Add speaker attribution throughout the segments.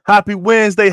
Speaker 1: Happy Wednesday,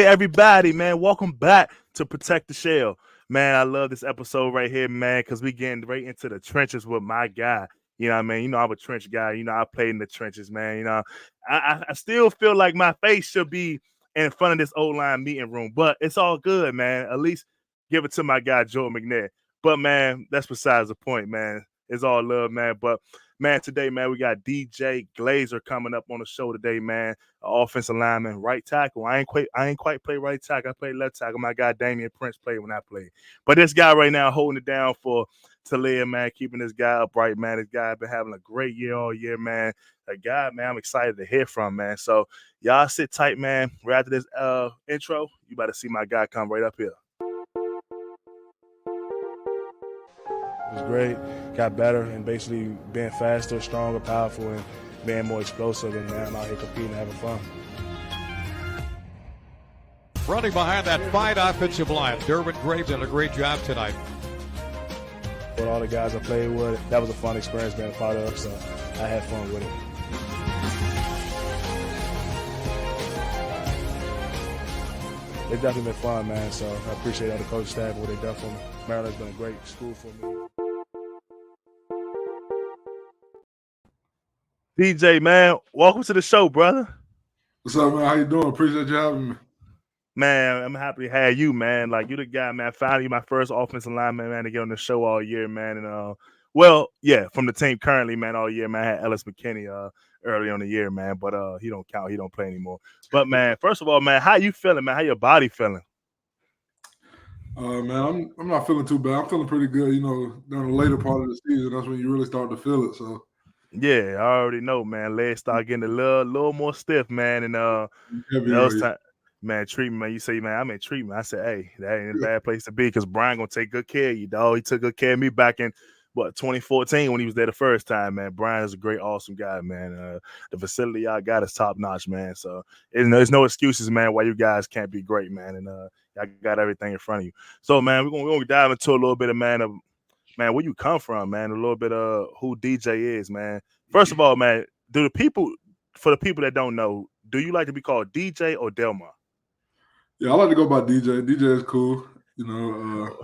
Speaker 1: everybody, man. Welcome back to Protect the Shell. Man, I love this episode right here, man, because we getting right into the trenches with my guy. You know what I mean? You know, I'm a trench guy. You know, I played in the trenches, man. You know, I still feel like my face should be in front of this old line meeting room, but it's all good, man. At least give it to my guy, Joe McNair. But, man, that's besides the point, man. It's all love, man. But, man, today, man, we got DJ Glazer coming up on the show today, man. Offensive lineman, right tackle. I ain't quite play right tackle. I played left tackle. My guy Damian Prince played when I played. But this guy right now holding it down for Talia, man, keeping this guy upright, man. This guy been having a great year all year, man. A guy, man, I'm excited to hear from, man. So y'all sit tight, man. Right after this intro, you about to see my guy come right up here. It was great, got better, and basically being faster, stronger, powerful, and being more explosive, and man, I'm out here competing and having fun.
Speaker 2: Running behind that fine offensive line, Derwin Graves did a great job tonight.
Speaker 1: With all the guys I played with, that was a fun experience being a part of, so I had fun with it. It's definitely been fun, man, so I appreciate all the coaching staff and what they've done for me. Maryland's been a great school for me. DJ, man, welcome to the show, brother.
Speaker 3: What's up, man? How you doing? Appreciate you having me.
Speaker 1: Man, I'm happy to have you, man. Like, you the guy, man. Finally, my first offensive lineman, man, to get on the show all year, man. And well, yeah, from the team currently, man, all year, man. I had Ellis McKinney early on the year, man, but he don't count. He don't play anymore. But man, first of all, man, how you feeling, man? How your body feeling?
Speaker 3: Man, I'm not feeling too bad. I'm feeling pretty good. You know, during the later part of the season, that's when you really start to feel it. So
Speaker 1: yeah, I already know, man. Legs start getting a little more stiff, man, and those times. Man, treatment, man. You say, man, I'm in treatment. I said, hey, that ain't a bad place to be because Brian gonna take good care of you, dog. He took good care of me back in 2014 when he was there the first time, man. Brian is a great, awesome guy, man. The facility y'all got is top notch, man. So there's no excuses, man, why you guys can't be great, man. And y'all got everything in front of you. So, man, we're gonna dive into a little bit of man, where you come from, man. A little bit of who DJ is, man. First of all, man, for the people that don't know, do you like to be called DJ or Delmar?
Speaker 3: Yeah, I like to go by DJ. DJ is cool, you know.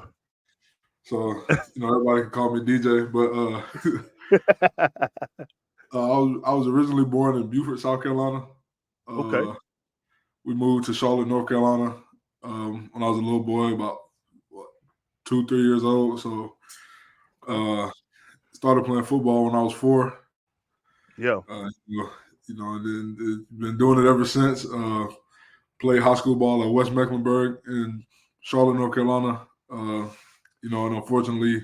Speaker 3: So everybody can call me DJ. But I was originally born in Beaufort, South Carolina.
Speaker 1: Okay.
Speaker 3: We moved to Charlotte, North Carolina, when I was a little boy, about 2-3 years old. So started playing football when I was 4.
Speaker 1: Yeah.
Speaker 3: And then been doing it ever since. Played high school ball at West Mecklenburg in Charlotte, North Carolina. And unfortunately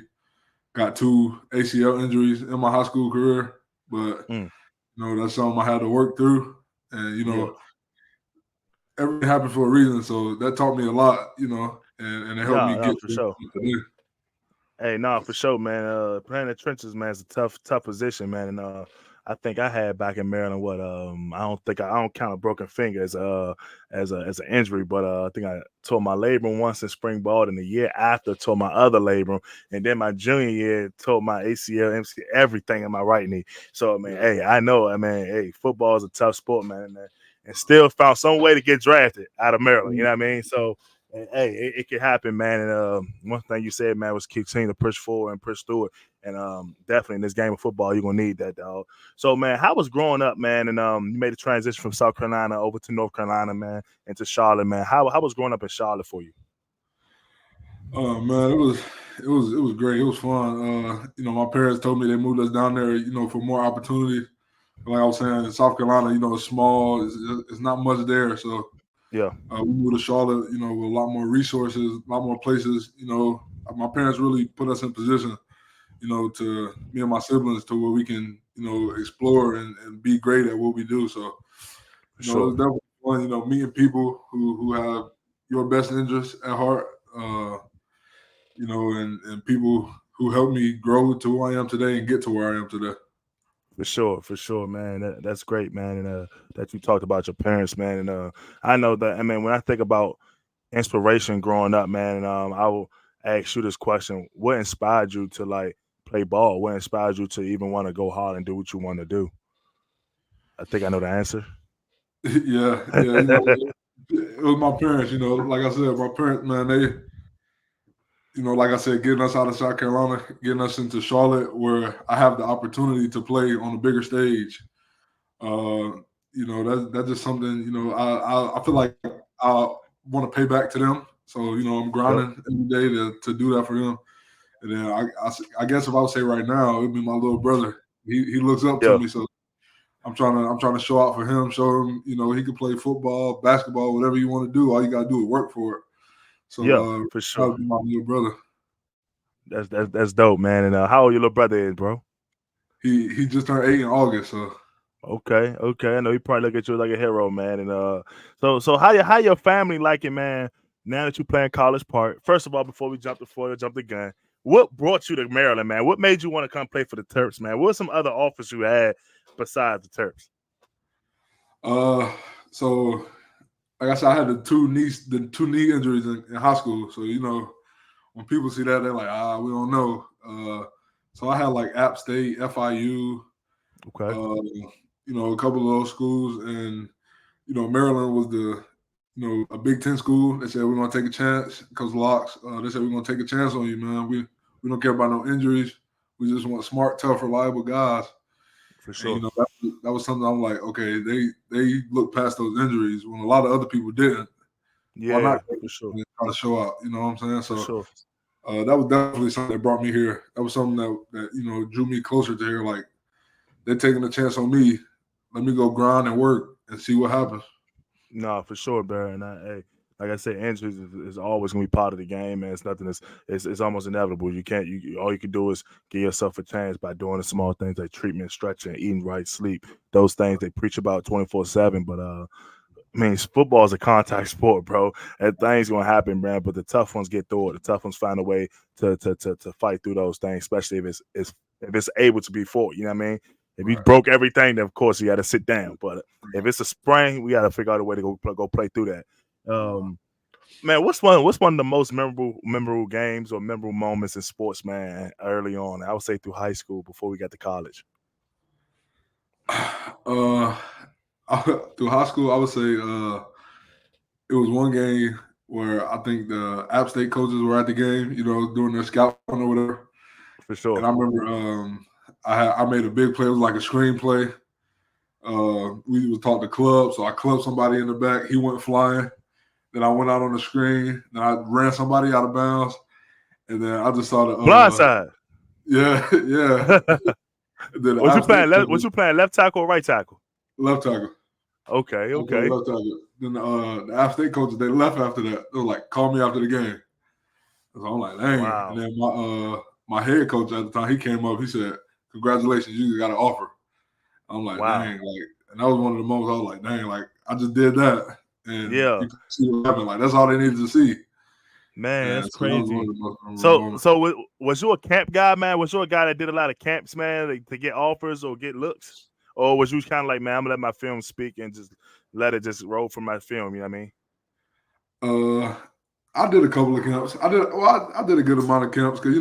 Speaker 3: got 2 ACL injuries in my high school career. But, that's something I had to work through. And, everything happened for a reason. So that taught me a lot, and it helped me get
Speaker 1: for sure. Hey, for sure, man. Playing the trenches, man, is a tough position, man. And I think I had back in Maryland I don't count a broken finger as an injury, but I think I tore my labrum once in spring ball, and the year after tore my other labrum, and then my junior year tore my ACL, MCL, everything in my right knee. So hey, I know, hey, football is a tough sport, man, and still found some way to get drafted out of Maryland. You know what I mean? So. And, hey, it can happen, man. And one thing you said, man, was continue to push forward and push through it. And definitely in this game of football, you're gonna need that, dog. So, man, how was growing up, man? And you made a transition from South Carolina over to North Carolina, man, and to Charlotte, man. How was growing up in Charlotte for you?
Speaker 3: Man, it was great. It was fun. My parents told me they moved us down there, for more opportunity. Like I was saying, in South Carolina, it's small. It's not much there, so.
Speaker 1: Yeah.
Speaker 3: We moved to Charlotte, with a lot more resources, a lot more places. My parents really put us in position, to me and my siblings to where we can, explore and be great at what we do. So, it's definitely fun, meeting people who have your best interests at heart, and people who helped me grow to who I am today and get to where I am today.
Speaker 1: For sure, man. That's great, man. And that you talked about your parents, man. And I know that. I mean, when I think about inspiration growing up, man, and I will ask you this question: what inspired you to play ball? What inspired you to even want to go hard and do what you want to do? I think I know the answer.
Speaker 3: Yeah, it was my parents. Like I said, my parents, man, they, like I said, getting us out of South Carolina, getting us into Charlotte, where I have the opportunity to play on a bigger stage. That's just something. I feel like I want to pay back to them. So I'm grinding every day to do that for them. And then I guess if I would say right now, it'd be my little brother. He looks up to
Speaker 1: Yeah,
Speaker 3: me, so I'm trying to show out for him. Show him, he can play football, basketball, whatever you want to do. All you gotta do is work for it. So
Speaker 1: yeah, for
Speaker 3: that
Speaker 1: sure.
Speaker 3: would be my little brother.
Speaker 1: That's dope, man. And how old your little brother is, bro?
Speaker 3: He just turned 8 in August, so
Speaker 1: Okay, okay. I know he probably look at you like a hero, man. And so how your family like it, man? Now that you playing College Park. First of all, before we jump the gun, what brought you to Maryland, man? What made you want to come play for the Terps, man? What were some other offers you had besides the Terps?
Speaker 3: so like I said, I had the two knee injuries in high school. So when people see that, they're like, we don't know. So I had like App State, FIU,
Speaker 1: Okay,
Speaker 3: a couple of those schools, and Maryland was a Big Ten school. They said we're gonna take a chance because Locks. They said we're gonna take a chance on you, man. We don't care about no injuries. We just want smart, tough, reliable guys.
Speaker 1: for
Speaker 3: And
Speaker 1: sure.
Speaker 3: that was something I'm like, okay, they look past those injuries when a lot of other people didn't. Why
Speaker 1: Yeah,
Speaker 3: not
Speaker 1: for sure,
Speaker 3: try to show out? You know what I'm saying?
Speaker 1: for
Speaker 3: So
Speaker 1: sure.
Speaker 3: that was definitely something that brought me here. That was something that drew me closer to here. Like they're taking a chance on me. Let me go grind and work and see what happens.
Speaker 1: No, for sure, Barry. Hey, like I said, injuries is always gonna be part of the game, man. It's nothing that's it's almost inevitable. You can't all you can do is give yourself a chance by doing the small things like treatment, stretching, eating right, sleep. Those things they preach about 24/7. But I mean, football is a contact sport, bro. And things gonna happen, man. But the tough ones get through it. The tough ones find a way to fight through those things, especially if it's able to be fought. You know what I mean? If you
Speaker 3: Right.
Speaker 1: broke everything, then of course you got to sit down. But if it's a sprain, we got to figure out a way to go play through that. Man, what's one of the most memorable games or memorable moments in sports, man? Early on, I would say through high school before we got to college.
Speaker 3: Uh, through high school, I would say it was one game where I think the App State coaches were at the game, doing their scouting or whatever.
Speaker 1: For
Speaker 3: And
Speaker 1: sure.
Speaker 3: I remember I made a big play. It was like a screenplay. We was taught the club, so I clubbed somebody in the back. He went flying. Then I went out on the screen. Then I ran somebody out of bounds. And then I just saw
Speaker 1: Blindside.
Speaker 3: yeah, yeah. Then the
Speaker 1: What you
Speaker 3: App State
Speaker 1: playing? What
Speaker 3: coaches,
Speaker 1: you playing? Left tackle or right tackle?
Speaker 3: left tackle.
Speaker 1: Okay,
Speaker 3: I played
Speaker 1: okay.
Speaker 3: left tackle. Then the App State coaches, they left after that. They were like, call me after the game. So I'm like, dang. And
Speaker 1: Wow.
Speaker 3: then my head coach at the time, he came up. He said, congratulations, you got an offer. I'm like,
Speaker 1: Wow.
Speaker 3: dang, like, and that was one of the moments I was like, dang, like I just did that, and
Speaker 1: Yeah.
Speaker 3: you can see what happened. Like that's all they needed to see,
Speaker 1: Man,
Speaker 3: and
Speaker 1: that's
Speaker 3: so that was one
Speaker 1: crazy.
Speaker 3: of the most memorable
Speaker 1: So,
Speaker 3: moments.
Speaker 1: so was you a camp guy, man? Was you a guy that did a lot of camps, man, to get offers or get looks, or was you kind of like, man, I'm gonna let my film speak and just let it just roll from my film? You know what I mean?
Speaker 3: Uh, I did a couple of camps. I did a good amount of camps because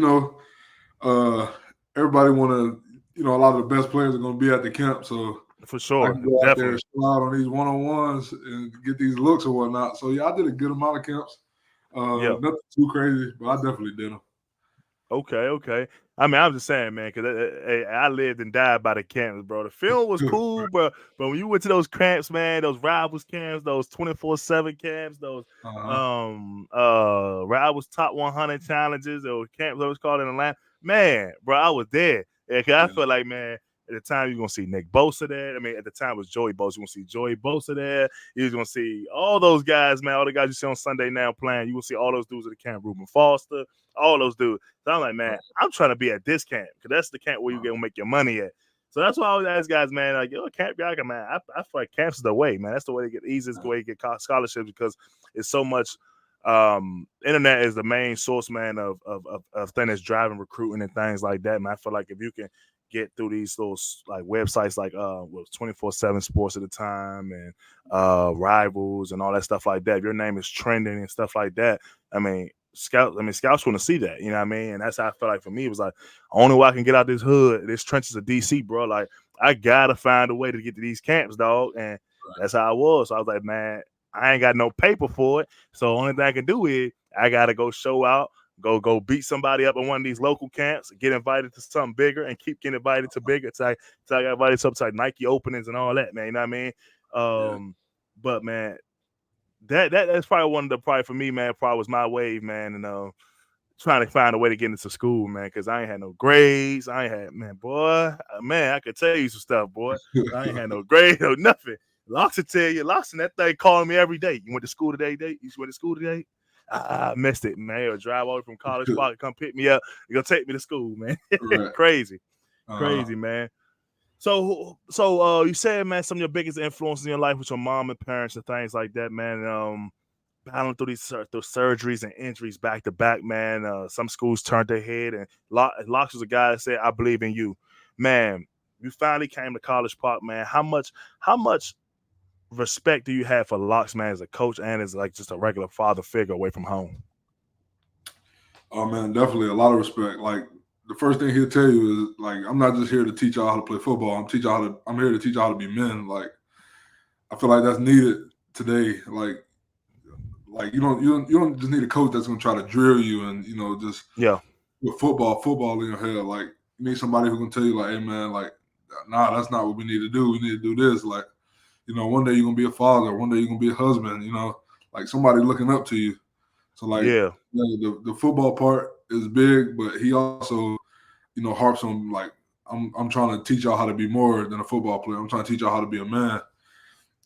Speaker 3: uh, everybody want to, a lot of the best players are going to be at the camp, so
Speaker 1: For
Speaker 3: I
Speaker 1: sure,
Speaker 3: can go out there and
Speaker 1: definitely.
Speaker 3: show out on these one-on-ones and get these looks or whatnot. So yeah, I did a good amount of camps.
Speaker 1: Yeah.
Speaker 3: Nothing too crazy, but I definitely did them.
Speaker 1: Okay, okay. I mean, I'm just saying, man, because I lived and died by the camps, bro. The film was cool, but when you went to those camps, man, those rivals camps, those 24/7 camps, those
Speaker 3: Uh-huh.
Speaker 1: rivals top 100 challenges, or camps that was called in Atlanta, man, bro, I was there. Yeah, 'cause I
Speaker 3: Yeah.
Speaker 1: felt like, man, at the time you're gonna see Nick Bosa there. I mean, at the time it was Joey Bosa. You're gonna see Joey Bosa there. You're gonna see all those guys, man. All the guys you see on Sunday now playing. You will see all those dudes at the camp. Ruben Foster, all those dudes. So I'm like, man, I'm trying to be at this camp because that's the camp where you gonna make your money at. So that's why I always ask guys, man, like, yo, camp guy, man, I feel like camps is the way, man. That's the way to get the easiest way to get scholarships because it's so much. Internet is the main source, man, of things that's driving recruiting and things like that. Man, I feel like if you can get through these little like websites like 24/7 Sports at the time and Rivals and all that stuff like that. If your name is trending and stuff like that, I mean, scouts want to see that, you know what I mean? And that's how I felt like for me. It was like only way I can get out this hood, this trenches of DC, bro. Like I gotta find a way to get to these camps, dog. And That's how I was. So I was like, man, I ain't got no paper for it. So the only thing I can do is I gotta go show out, go beat somebody up in one of these local camps, get invited to something bigger, and keep getting invited to bigger. Till I got invited to something like Nike openings and all that, man. You know what I mean? But man, that's probably one of the probably for me, man. Probably was my wave, man, and trying to find a way to get into school, man, because I ain't had no grades. I ain't had, man, I could tell you some stuff, boy. I ain't had no grades or nothing. Locks will tell you, Locks, that thing calling me every day. You went to school today? You went to school today? I missed it, man. He'll drive over from College Park, come pick me up. You're gonna take me to school, man.
Speaker 3: Right.
Speaker 1: Crazy, man. So you said, man, some of your biggest influences in your life with your mom and parents and things like that, man. Battling through these surgeries and injuries back to back, man. Some schools turned their head, and Locks was a guy that said, "I believe in you, man." You finally came to College Park, man. How much respect do you have for Locks, man, as a coach and as like just a regular father figure away from home?
Speaker 3: Oh man, definitely a lot of respect. Like the first thing he'll tell you is like, I'm not just here to teach y'all how to play football. I'm here to teach y'all how to be men. Like I feel like that's needed today. Like you don't just need a coach that's gonna try to drill you and just with football in your head. Like you need somebody who can tell you like, hey man, like nah, that's not what we need to do. We need to do this. Like one day you're gonna be a father, one day you're gonna be a husband. Like somebody looking up to you. So like the football part is big, but he also harps on like I'm trying to teach y'all how to be more than a football player. I'm trying to teach y'all how to be a man.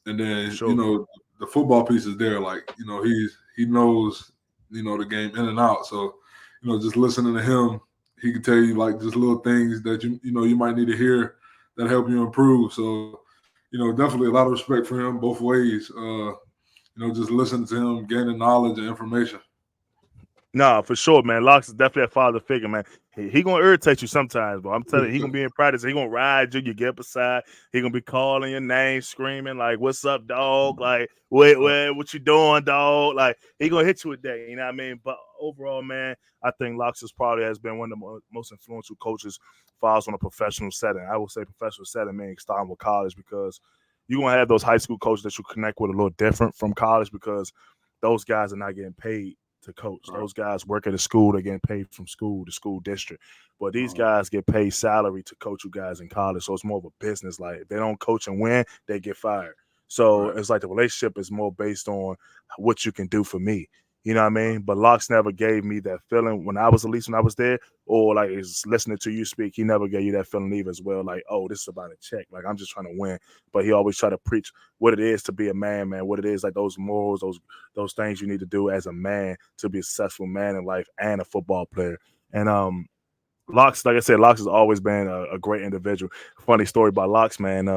Speaker 3: And then the football piece is there. Like he knows the game in and out. So just listening to him, he can tell you like just little things that you might need to hear that help you improve. So definitely a lot of respect for him both ways. Just listening to him, gaining knowledge and information.
Speaker 1: No, for sure, man. Locks is definitely a father figure, man. He gonna irritate you sometimes, but I'm telling you, he gonna be in practice. He gonna ride you. You get up aside. He gonna be calling your name, screaming like, "What's up, dog?" Like, wait, what you doing, dog? Like, he gonna hit you with that. You know what I mean? But overall, man, I think Locks probably has been one of the most influential coaches for us on a professional setting. I would say professional setting, man, starting with college, because you're gonna have those high school coaches that you connect with a little different from college, because those guys are not getting paid to coach. Those guys work at a school, they're getting paid from school to school district. But these guys get paid salary to coach you guys in college. So it's more of a business. Like if they don't coach and win, they get fired. So it's like the relationship is more based on what you can do for me. You know what I mean? But Locks never gave me that feeling when I was, at least when I was there, or like is listening to you speak, he never gave you that feeling either as well. Like, oh, this is about a check. Like I'm just trying to win. But he always tried to preach what it is to be a man, what it is, like those morals, those things you need to do as a man to be a successful man in life and a football player. And Locks, like I said, Locks has always been a great individual. Funny story about Locks, man.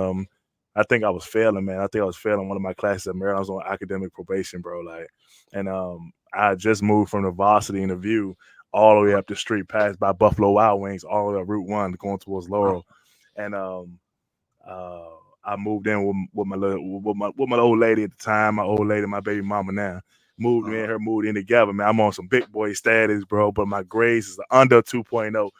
Speaker 1: I think I was failing, man. I think I was failing one of my classes at Maryland. I was on academic probation, bro. Like, and I just moved from the varsity in the View all the way up the street, passed by Buffalo Wild Wings, all the way up Route 1 going towards Laurel. And I moved in with my old lady at the time, my old lady, my baby mama now. Moved me and her moved in together, man. I'm on some big boy status, bro, but my grades is under 2.0.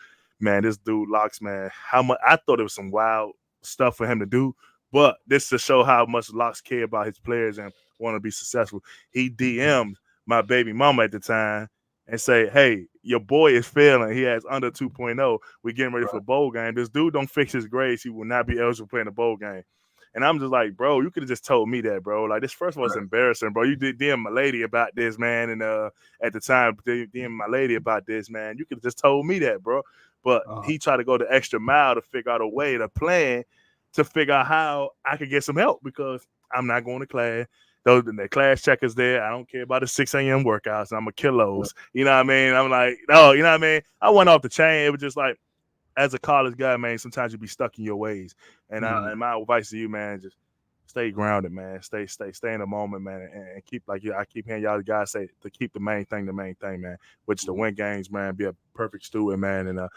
Speaker 1: Man, this dude Locks, man, how much I thought it was some wild stuff for him to do, but this to show how much Locks care about his players and want to be successful. He DM'd my baby mama at the time and say, hey, your boy is failing. He has under 2.0. We're getting ready for a bowl game. This dude don't fix his grades. He will not be eligible to play in the bowl game. And I'm just like, bro, you could have just told me that, bro. Like, this first of all is embarrassing, bro. You did DM my lady about this, man. And at the time, DM my lady about this, man. You could have just told me that, bro. But he tried to go the extra mile to figure out a way, to plan, to figure out how I could get some help, because I'm not going to class. The class checkers there. I don't care about the 6 a.m. workouts. I'm a kilos. You know what I mean? I'm like, no, you know what I mean? I went off the chain. It was just like, as a college guy, man, sometimes you be stuck in your ways. And and my advice to you, man, just stay grounded, man. Stay in the moment, man, and keep, like I keep hearing y'all guys say, to keep the main thing, man, which is to win games, man, be a perfect steward, man, and you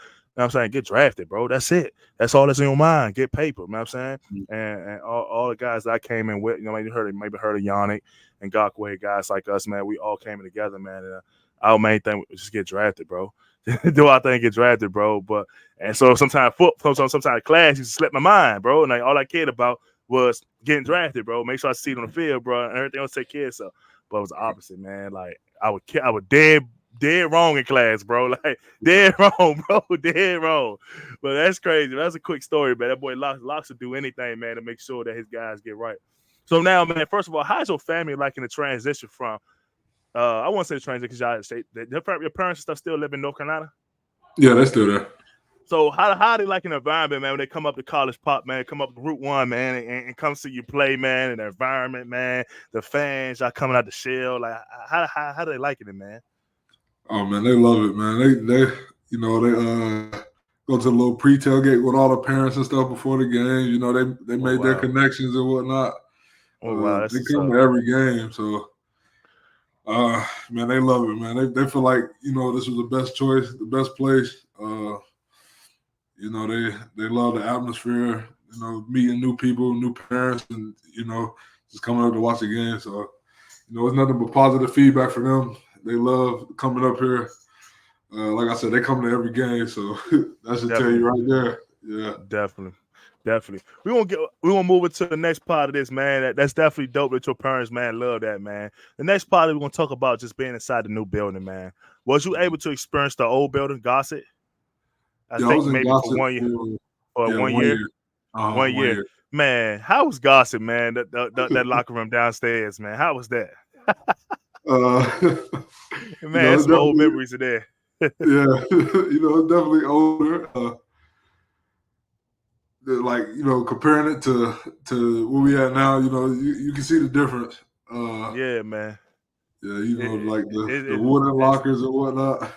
Speaker 1: know what I'm saying, get drafted, bro. That's it. That's all that's in your mind. Get paper, you know what I'm saying? And all the guys that I came in with, maybe heard of Yannick and Gakwe, guys like us, man. We all came in together, man. And our main thing was just get drafted, bro. Do our thing, get drafted, bro. And so sometimes class used to slip my mind, bro. And like all I cared about was getting drafted, bro. Make sure I see it on the field, bro, and everything else take care of itself. But it was the opposite, man. Like I would dead wrong in class, bro. Like dead wrong, bro. Dead wrong. But that's crazy. That's a quick story, man. That boy Locks will do anything, man, to make sure that his guys get right. So now, man, first of all, how's your family like in the transition from I want to say the transition because your parents and stuff still live in North Carolina?
Speaker 3: Yeah, they're still there.
Speaker 1: So how they like an environment, man, when they come up to College Pop, man, come up to Route 1, man, and come see you play, man, and the environment, man, the fans, y'all coming out the shell. Like how do they like it, man?
Speaker 3: Oh man, they love it, man. They go to the little pre-tailgate with all the parents and stuff before the game. You know, they made their connections and whatnot.
Speaker 1: Oh wow,
Speaker 3: they come to every game, so man, they love it, man. They feel like, you know, this was the best choice, the best place. You know, they love the atmosphere, you know, meeting new people, new parents, and, you know, just coming up to watch the game. So, you know, it's nothing but positive feedback for them. They love coming up here. Like I said, they come to every game, so that should tell you right there. Yeah,
Speaker 1: definitely. We won't move into the next part of this, man. That's definitely dope that your parents, man, love that, man. The next part we're gonna talk about just being inside the new building, man. Was you able to experience the old building, Gossett? I think
Speaker 3: was
Speaker 1: maybe
Speaker 3: Gossett
Speaker 1: for 1 year. For 1 year. 1 year.
Speaker 3: 1 year.
Speaker 1: Man, how was Gossett, man? That locker room downstairs, man. How was that? Man, some old memories in there.
Speaker 3: Yeah, you know, it's definitely older. Like, you know, comparing it to where we at now, you know, you can see the difference.
Speaker 1: Yeah, man.
Speaker 3: Yeah, you know, like the wooden lockers and whatnot.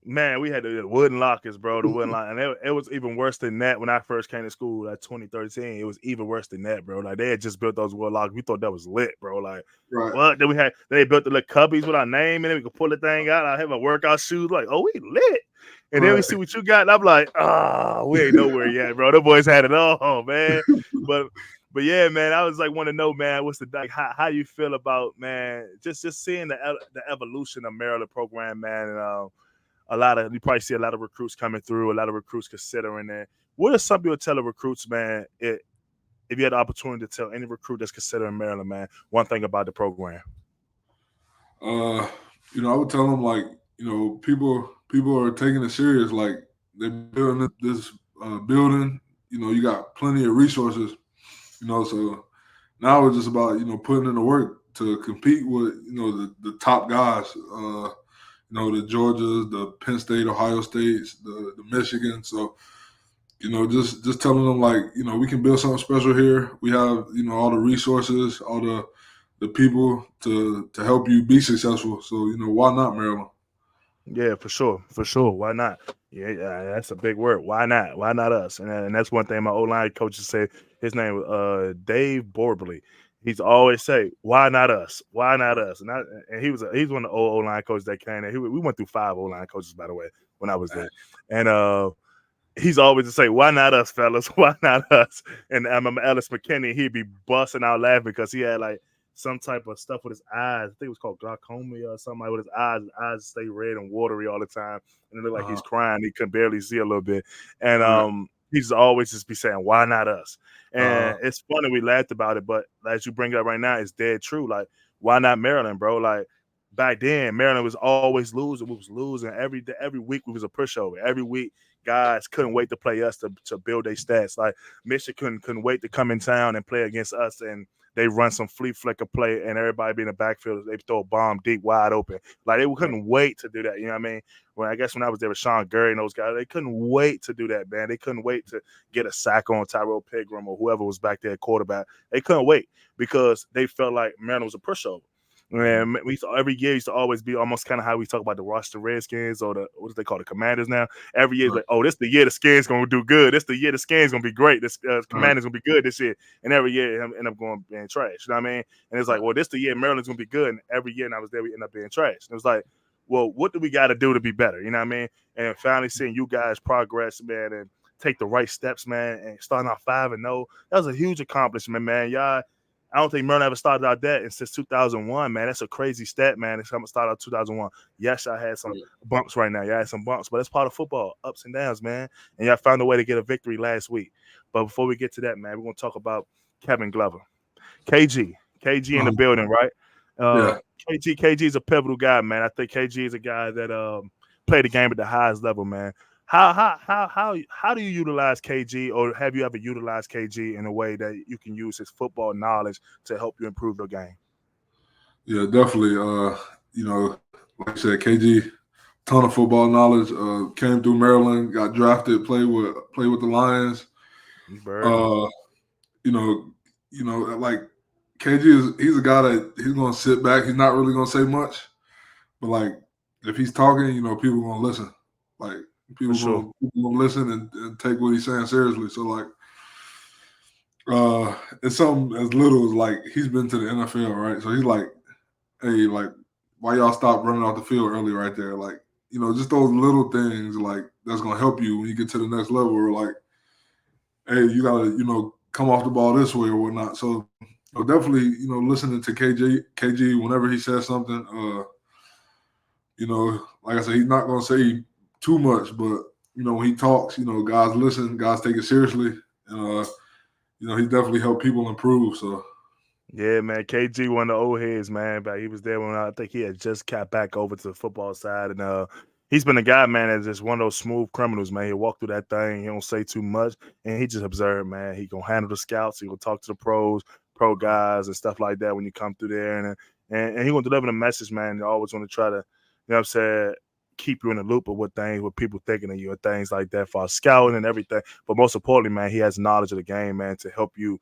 Speaker 1: Man, we had the wooden lockers, bro. The wooden locker, and it was even worse than that when I first came to school, like 2013. It was even worse than that, bro. Like they had just built those wooden lockers. We thought that was lit, bro. Like, what? Then they built the little cubbies with our name in it. We could pull the thing out. I have my workout shoes. Like, oh, we lit. And then we see what you got, and I'm like, we ain't nowhere yet, bro. The boys had it all, man. But yeah, man, I was like, want to know, man, what's how you feel about, man, just seeing the evolution of Maryland program, man, and you probably see a lot of recruits coming through, a lot of recruits considering that. What are some people tell the recruits, man, if you had the opportunity to tell any recruit that's considering Maryland, man, one thing about the program?
Speaker 3: You know, I would tell them, like, you know, people are taking it serious. Like, they're building this building. You know, you got plenty of resources. You know, so now it's just about, you know, putting in the work to compete with, you know, the top guys. You know, the Georgias, the Penn State, Ohio States, the Michigan. So, you know, just telling them, like, you know, we can build something special here. We have, you know, all the resources, all the people to help you be successful. So, you know, why not Maryland?
Speaker 1: Yeah, for sure. Why not? Yeah, that's a big word. Why not? Why not us? And that's one thing my O-line coaches say. His name was Dave Borbley. He's always say, "Why not us? Why not us?" And he's one of the old O-line coaches that came in. We went through 5 O-line coaches, by the way, when I was there. And he's always to say, "Why not us, fellas? Why not us?" And I remember Ellis McKinney, he'd be busting out laughing because he had like some type of stuff with his eyes. I think it was called glaucoma or something like with his eyes. His eyes stay red and watery all the time, and it looked like he's crying. He could barely see a little bit, and he's always just be saying, "Why not us?" And it's funny we laughed about it, but as you bring it up right now, it's dead true. Like, why not Maryland, bro? Like back then, Maryland was always losing. We was losing every day. Every week we was a pushover. Every week guys couldn't wait to play us to build their stats. Like Michigan couldn't wait to come in town and play against us, and they run some flea flicker play, and everybody be in the backfield. They throw a bomb deep, wide open. Like they couldn't wait to do that. You know what I mean? When I was there with Sean Gurry and those guys, they couldn't wait to do that, man. They couldn't wait to get a sack on Tyrell Pigram or whoever was back there at quarterback. They couldn't wait because they felt like Maryland was a pushover. And every year used to always be almost kind of how we talk about the Washington Redskins or what do they call the Commanders now? Every year, like, oh, this the year the Skins gonna do good. This the year the Skins gonna be great. This Commanders gonna be good this year. And every year end up going being trash. You know what I mean? And it's like, well, this the year Maryland's gonna be good. And every year, and I was there, we end up being trash. And it was like, well, what do we got to do to be better? You know what I mean? And finally seeing you guys progress, man, and take the right steps, man, and starting out 5-0, that was a huge accomplishment, man. Y'all. I don't think Maryland ever started out that since 2001, man. That's a crazy stat, man. It's started out 2001. Yes, I had some bumps right now. Y'all had some bumps, but that's part of football, ups and downs, man. And y'all found a way to get a victory last week. But before we get to that, man, we're going to talk about Kevin Glover. KG in the building, right?
Speaker 3: Yeah.
Speaker 1: KG is a pivotal guy, man. I think KG is a guy that played the game at the highest level, man. How do you utilize KG, or have you ever utilized KG in a way that you can use his football knowledge to help you improve your game?
Speaker 3: Yeah, definitely. Like I said, KG, ton of football knowledge. Came through Maryland, got drafted, played with the Lions.
Speaker 1: Bird.
Speaker 3: Like KG he's a guy that he's gonna sit back. He's not really gonna say much, but like if he's talking, people are gonna listen. Like people gonna listen and take what he's saying seriously. So like, it's something as little as like he's been to the NFL, right? So he's like, hey, like, why y'all stop running off the field early right there? Like, just those little things like that's gonna help you when you get to the next level. Or like, hey, you gotta, come off the ball this way or whatnot. So definitely, listening to KG whenever he says something, like I said, he's not gonna say too much, but when he talks, guys listen, guys take it seriously. And he definitely helped people improve. So
Speaker 1: yeah, man, KG one of the old heads, man. But he was there when I think he had just got back over to the football side, and he's been a guy, man, that's just one of those smooth criminals, man. He'll walk through that thing, he don't say too much, and he just observe, man. He gonna handle the scouts, he gonna talk to the pro guys and stuff like that when you come through there, and he gonna deliver the message, man. You always want to try to, what I'm saying, keep you in the loop of what people thinking of you and things like that for scouting and everything. But most importantly, man, he has knowledge of the game, man, to help you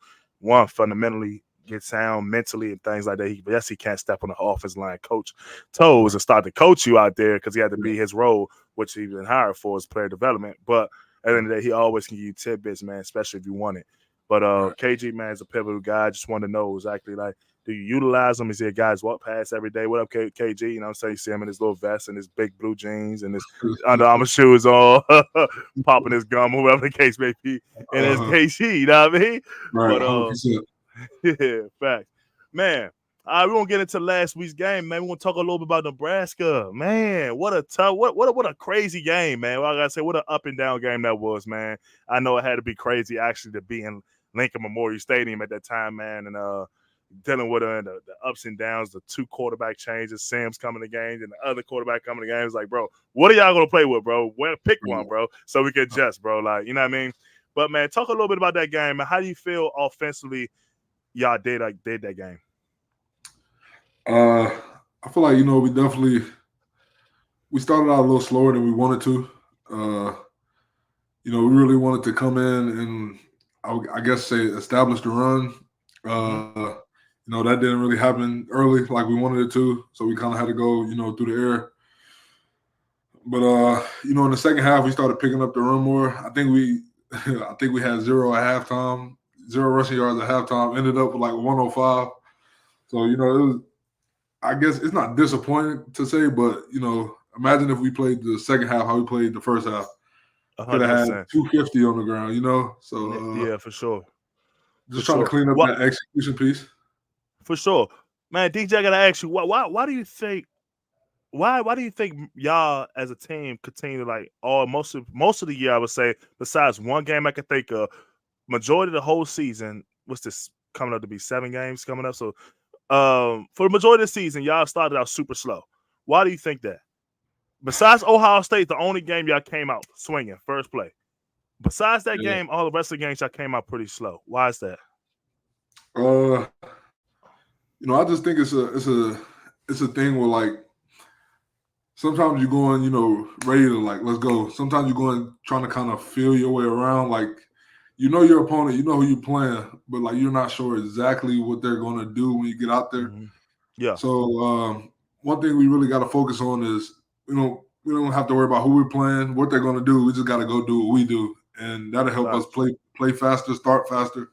Speaker 1: fundamentally get sound mentally and things like that. He can't step on the offensive line coach toes and start to coach you out there because he had to be his role, which he's been hired for, is player development. But at the end of the day, he always can give you tidbits, man, especially if you want it. But KG, man, is a pivotal guy. I just want to know exactly, like, do you utilize him? Is he a guys walk past every day? What up, KG? You know what I'm saying? You see him in his little vest and his big blue jeans and his Under Armour shoes on, popping his gum, whoever the case may be. And it's KG, you know what I mean?
Speaker 3: Right,
Speaker 1: But
Speaker 3: 100%.
Speaker 1: yeah, fact. Man, we're gonna get into last week's game, man. We're gonna talk a little bit about Nebraska. Man, what a crazy game, man. Well, I gotta say, what an up and down game that was, man. I know it had to be crazy actually to be in Lincoln Memorial Stadium at that time, man, and dealing with the ups and downs, the two quarterback changes, Sam's coming to games, and the other quarterback coming to games. Like, bro, what are y'all gonna play with, bro? Well, pick one, bro, so we can adjust, bro. Like, you know what I mean? But man, talk a little bit about that game, man. How do you feel offensively? Y'all did that game?
Speaker 3: I feel like we started out a little slower than we wanted to. We really wanted to come in and I guess say establish the run. That didn't really happen early like we wanted it to, so we kind of had to go through the air. But in the second half we started picking up the run more. I think we had 0 at halftime. 0 rushing yards at halftime, ended up with like 105. So, it was, I guess it's not disappointing to say, but, imagine if we played the second half how we played the first half. Could have had 250 on the ground, So,
Speaker 1: yeah, for sure.
Speaker 3: Just trying to clean up that execution piece.
Speaker 1: For sure. Man, DJ, I got to ask you, why do you think why do you think y'all as a team continue to like most of the year, I would say, besides one game I could think of, majority of the whole season, what's this coming up to be 7 games coming up? So for the majority of the season, y'all started out super slow. Why do you think that? Besides Ohio State, the only game y'all came out swinging first play. Besides that game, all the rest of the games y'all came out pretty slow. Why is that?
Speaker 3: I just think it's a thing where like sometimes you're going, ready to like let's go. Sometimes you're going trying to kind of feel your way around, like your opponent, who you're playing, but like you're not sure exactly what they're going to do when you get out there.
Speaker 1: Mm-hmm. Yeah.
Speaker 3: So one thing we really got to focus on is we don't have to worry about who we're playing, what they're going to do. We just got to go do what we do, and that'll help us play faster, start faster.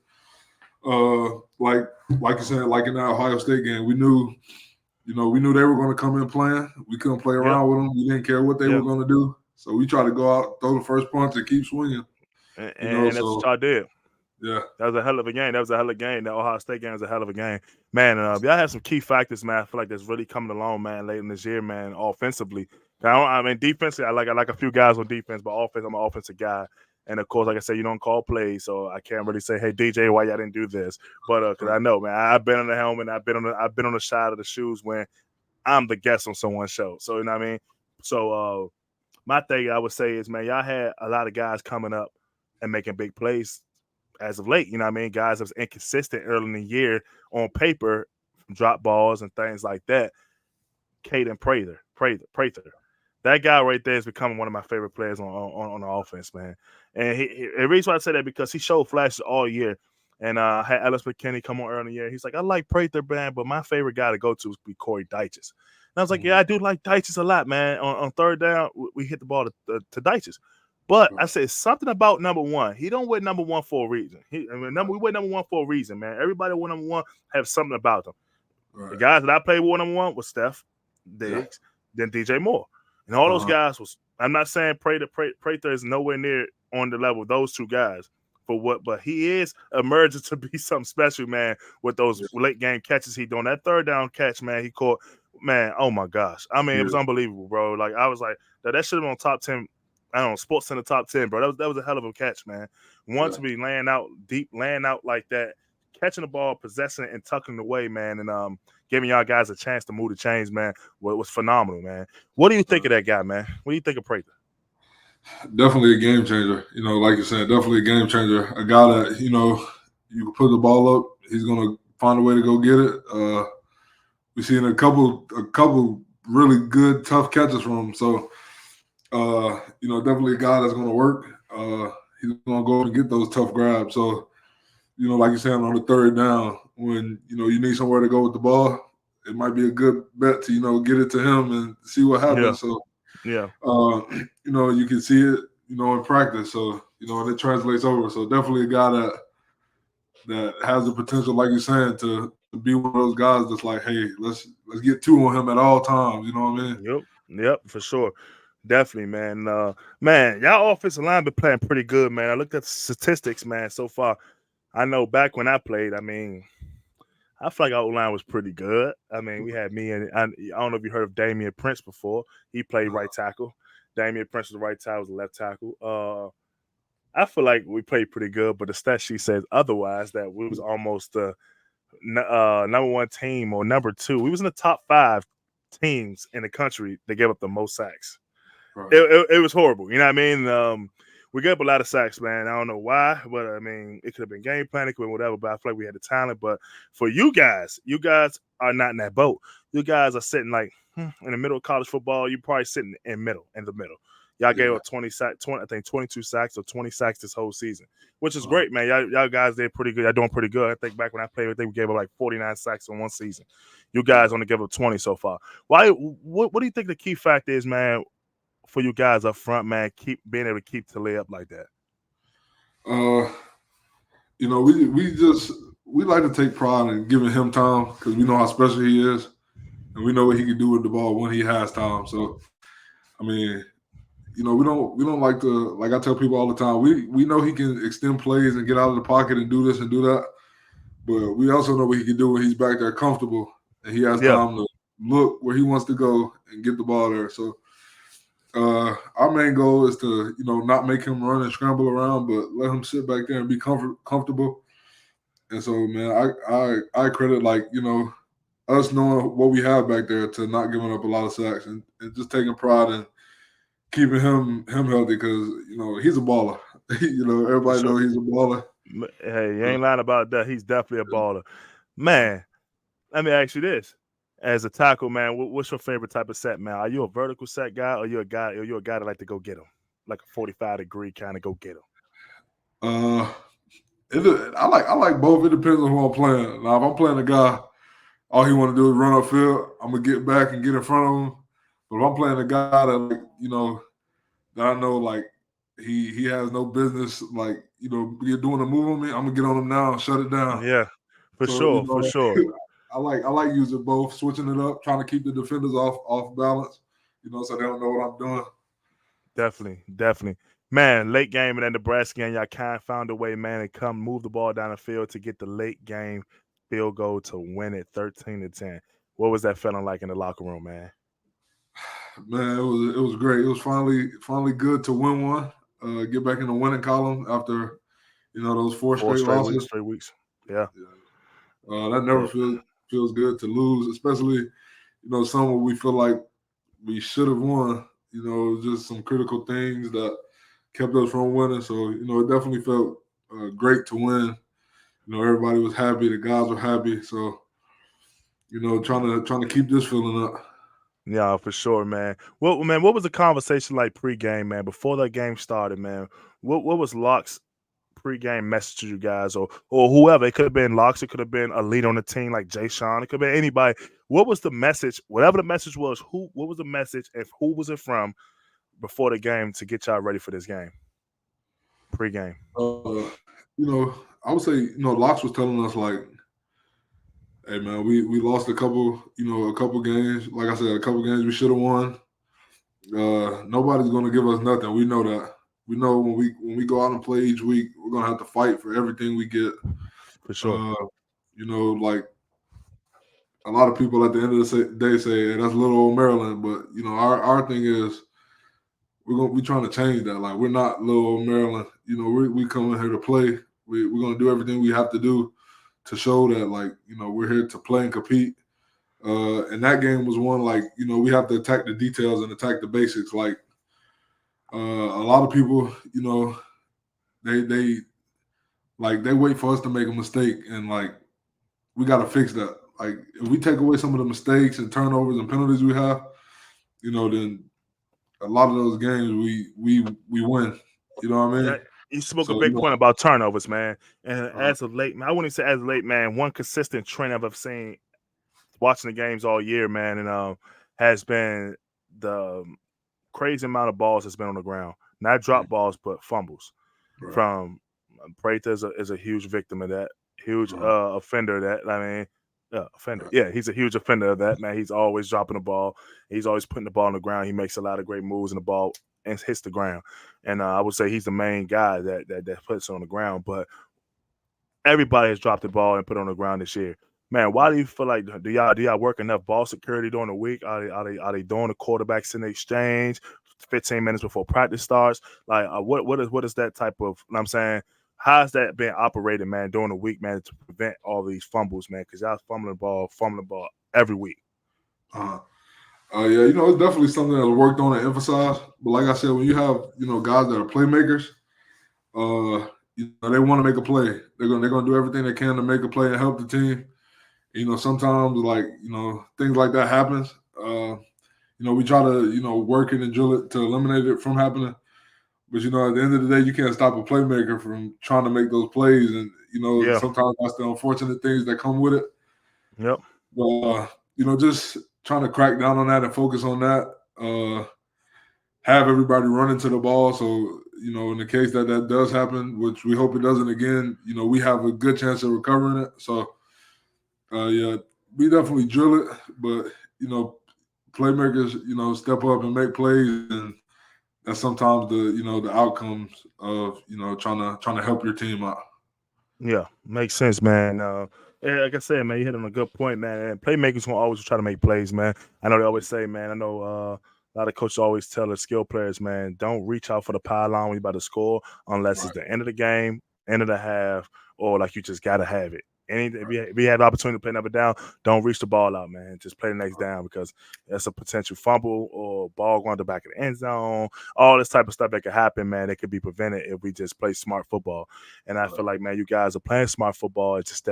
Speaker 3: Like you said, like in the Ohio State game, we knew they were going to come in playing. We couldn't play around with them. We didn't care what they were going to do. So we tried to go out, throw the first punch, and keep swinging.
Speaker 1: And that's what y'all did.
Speaker 3: Yeah.
Speaker 1: That was a hell of a game. That Ohio State game was a hell of a game. Man, y'all have some key factors, man. I feel like that's really coming along, man, late in this year, man, offensively. I mean, defensively, I like a few guys on defense, but offense, I'm an offensive guy. And of course, like I said, you don't call plays, so I can't really say, "Hey DJ, why y'all didn't do this?" But because I know, man, I've been on the helmet, I've been on the side of the shoes when I'm the guest on someone's show. So you know what I mean. So my thing I would say is, man, y'all had a lot of guys coming up and making big plays as of late. You know what I mean? Guys that was inconsistent early in the year on paper, drop balls and things like that. Caden Prather. That guy right there is becoming one of my favorite players on the offense, man. And the reason why I say that because he showed flashes all year. And I had Ellis McKinney come on early in the year. He's like, I like Prather, man, but my favorite guy to go to would be Corey Dyches. And I was like, yeah, I do like Dyches a lot, man. On third down, we hit the ball to Dyches. But I said something about number one. He don't win number one for a reason. We win number one for a reason, man. Everybody win number one have something about them. Right. The guys that I played with number one was Steph Diggs, then DJ Moore. And all those guys was, I'm not saying Prather is nowhere near on the level of those two guys for what, but he is emerging to be something special, man, with those late game catches he doing. That third down catch, man, he caught, man, oh my gosh. I mean, it was unbelievable, bro. Like, I was like, that should have been on top 10. I don't know, Sports in the top 10, bro. That was a hell of a catch, man. One to be laying out deep, laying out like that, catching the ball, possessing it, and tucking it away, man, and giving y'all guys a chance to move the chains, man, was phenomenal, man. What do you think of that guy, man? What do you think of Prather?
Speaker 3: Definitely a game changer. You know, like you said, definitely a game changer. A guy that, you know, you can put the ball up, he's going to find a way to go get it. We've seen a couple really good, tough catches from him. So, you know, definitely a guy that's going to work. He's going to go and get those tough grabs. So, you know, like you're saying, on the third down, when, you know, you need somewhere to go with the ball, it might be a good bet to, you know, get it to him and see what happens. So, you know, you can see it, you know, in practice. So, you know, and it translates over. So definitely a guy that has the potential, like you're saying, to be one of those guys that's like, hey, let's get two on him at all times. You know what I
Speaker 1: mean? Yep, for sure. Definitely, man. Man, y'all offensive line been playing pretty good, man. I looked at the statistics, man, so far. I know back when I played, I mean, I feel like our line was pretty good. I mean, we had me and I don't know if you heard of Damian Prince before. He played right tackle. Damian Prince was the right tackle, was the left tackle. I feel like we played pretty good, but the stat sheet says otherwise, that we was almost the number one team or number two. We was in the top 5 teams in the country that gave up the most sacks. Right. It was horrible. You know what I mean? We gave up a lot of sacks, man. I don't know why, but I mean, it could have been game plan, it could have been whatever, but I feel like we had the talent. But for you guys are not in that boat. You guys are sitting like in the middle of college football. You're probably sitting in the middle. Y'all gave up 22 sacks or 20 sacks this whole season, which is great, man. Y'all guys did pretty good. Y'all doing pretty good. I think back when I played, I think we gave up like 49 sacks in one season. You guys only gave up 20 so far. Why? What do you think the key factor is, man, for you guys up front, man, being able to keep Tilley up like that?
Speaker 3: You know, we like to take pride in giving him time because we know how special he is, and we know what he can do with the ball when he has time. So, I mean, you know, we don't like to, like I tell people all the time, we know he can extend plays and get out of the pocket and do this and do that, but we also know what he can do when he's back there comfortable and he has time to look where he wants to go and get the ball there. So, our main goal is to, you know, not make him run and scramble around, but let him sit back there and be comfortable. And so, man, I credit, like, you know, us knowing what we have back there to not giving up a lot of sacks and just taking pride in keeping him healthy because, you know, he's a baller. You know, everybody knows he's a baller.
Speaker 1: Hey, you ain't lying about that. He's definitely a baller. Man, let me ask you this. As a tackle, man, what's your favorite type of set, man? Are you a vertical set guy, or you a guy that like to go get him, like a 45-degree kind of go get him?
Speaker 3: I like both. It depends on who I'm playing. Now, if I'm playing a guy, all he want to do is run upfield, I'm gonna get back and get in front of him. But if I'm playing a guy that, like, you know, that I know, like, he has no business, like, you know, doing a move on me, I'm gonna get on him now and shut it down.
Speaker 1: Yeah, for sure.
Speaker 3: I like using both, switching it up, trying to keep the defenders off balance, you know, so they don't know what I'm doing.
Speaker 1: Definitely. Man, late game in that Nebraska game, y'all kind of found a way, man, to come move the ball down the field to get the late game field goal to win it 13-10. What was that feeling like in the locker room, man?
Speaker 3: Man, it was great. It was finally good to win one. get back in the winning column after those four straight losses.
Speaker 1: Straight weeks. Yeah.
Speaker 3: That never feels good to lose, especially some where we feel like we should have won. Just some critical things that kept us from winning. So it definitely felt great to win. Everybody was happy. The guys were happy. So trying to keep this feeling up.
Speaker 1: Yeah, for sure, man. What was the conversation like pregame, man? Before the game started, man. What was Locke's pregame message to you guys, or whoever? It could have been Locks, it could have been a lead on the team like Jay Sean, it could have been anybody. What was the message? Whatever the message was, what was the message and who was it from before the game to get y'all ready for this game? Pregame.
Speaker 3: I would say, Locks was telling us like, hey man, we lost a couple games. Like I said, a couple games we should have won. Nobody's gonna give us nothing. We know that. We know when we go out and play each week, we're gonna have to fight for everything we get.
Speaker 1: For sure.
Speaker 3: Like a lot of people at the end of the day say, hey, that's little old Maryland. But our thing is we trying to change that. Like, we're not little old Maryland. We come in here to play. We're gonna do everything we have to do to show that, like, we're here to play and compete. And that game was one, like, we have to attack the details and attack the basics. Like, a lot of people, they wait for us to make a mistake, and like, we got to fix that. Like, if we take away some of the mistakes and turnovers and penalties we have, then a lot of those games we win. You know what I mean?
Speaker 1: You spoke a big point about turnovers, man. And as of late, man, I wouldn't say as of late, man, one consistent trend I've seen watching the games all year, man, and has been the crazy amount of balls that's been on the ground. Not drop balls, but fumbles.
Speaker 3: Right.
Speaker 1: From Preta is a huge victim of that. Huge offender of that. I mean, offender. Yeah, he's a huge offender of that, man. He's always dropping the ball. He's always putting the ball on the ground. He makes a lot of great moves, and the ball and hits the ground. And I would say he's the main guy that puts it on the ground. But everybody has dropped the ball and put it on the ground this year. Man, why do you feel like do y'all work enough ball security during the week? Are they doing the quarterbacks in the exchange 15 minutes before practice starts? Like, what is that type of? You know what I'm saying, how's that been operated, man, during the week, man, to prevent all these fumbles, man? Because y'all fumbling the ball every week.
Speaker 3: Yeah, it's definitely something that worked on and emphasized. But like I said, when you have guys that are playmakers, they want to make a play. They're gonna do everything they can to make a play and help the team. Sometimes, like, things like that happens. We try to, work it and drill it to eliminate it from happening. But, at the end of the day, you can't stop a playmaker from trying to make those plays. And, sometimes that's the unfortunate things that come with it.
Speaker 1: Yep.
Speaker 3: But, just trying to crack down on that and focus on that. Have everybody run into the ball. So, in the case that does happen, which we hope it doesn't again, we have a good chance of recovering it. So, we definitely drill it, but playmakers, step up and make plays, and that's sometimes the outcomes of trying to help your team out.
Speaker 1: Yeah, makes sense, man. Like I said, man, you hit on a good point, man. And playmakers gonna always try to make plays, man. I know they always say, man. I know a lot of coaches always tell their skill players, man, don't reach out for the pylon when you're about to score unless it's the end of the game, end of the half, or like you just gotta have it. If you have the opportunity to play another down, don't reach the ball out, man. Just play the next down, because that's a potential fumble or ball going to the back of the end zone. All this type of stuff that could happen, man. It could be prevented if we just play smart football. And I feel like, man, you guys are playing smart football. It's just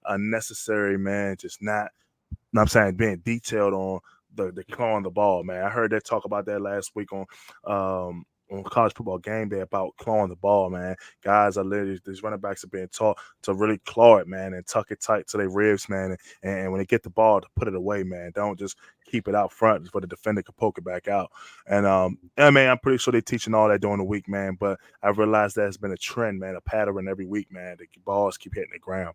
Speaker 1: unnecessary, man. Just not, you know what I'm saying, being detailed on the clawing the ball, man. I heard that talk about that last week on college football game day about clawing the ball, man. Guys are literally, these running backs are being taught to really claw it, man, and tuck it tight to their ribs, man. And when they get the ball, to put it away, man. Don't just keep it out front for the defender to poke it back out. And man, I'm pretty sure they're teaching all that during the week, man. But I realized that has been a trend, man, a pattern every week, man. The balls keep hitting the ground,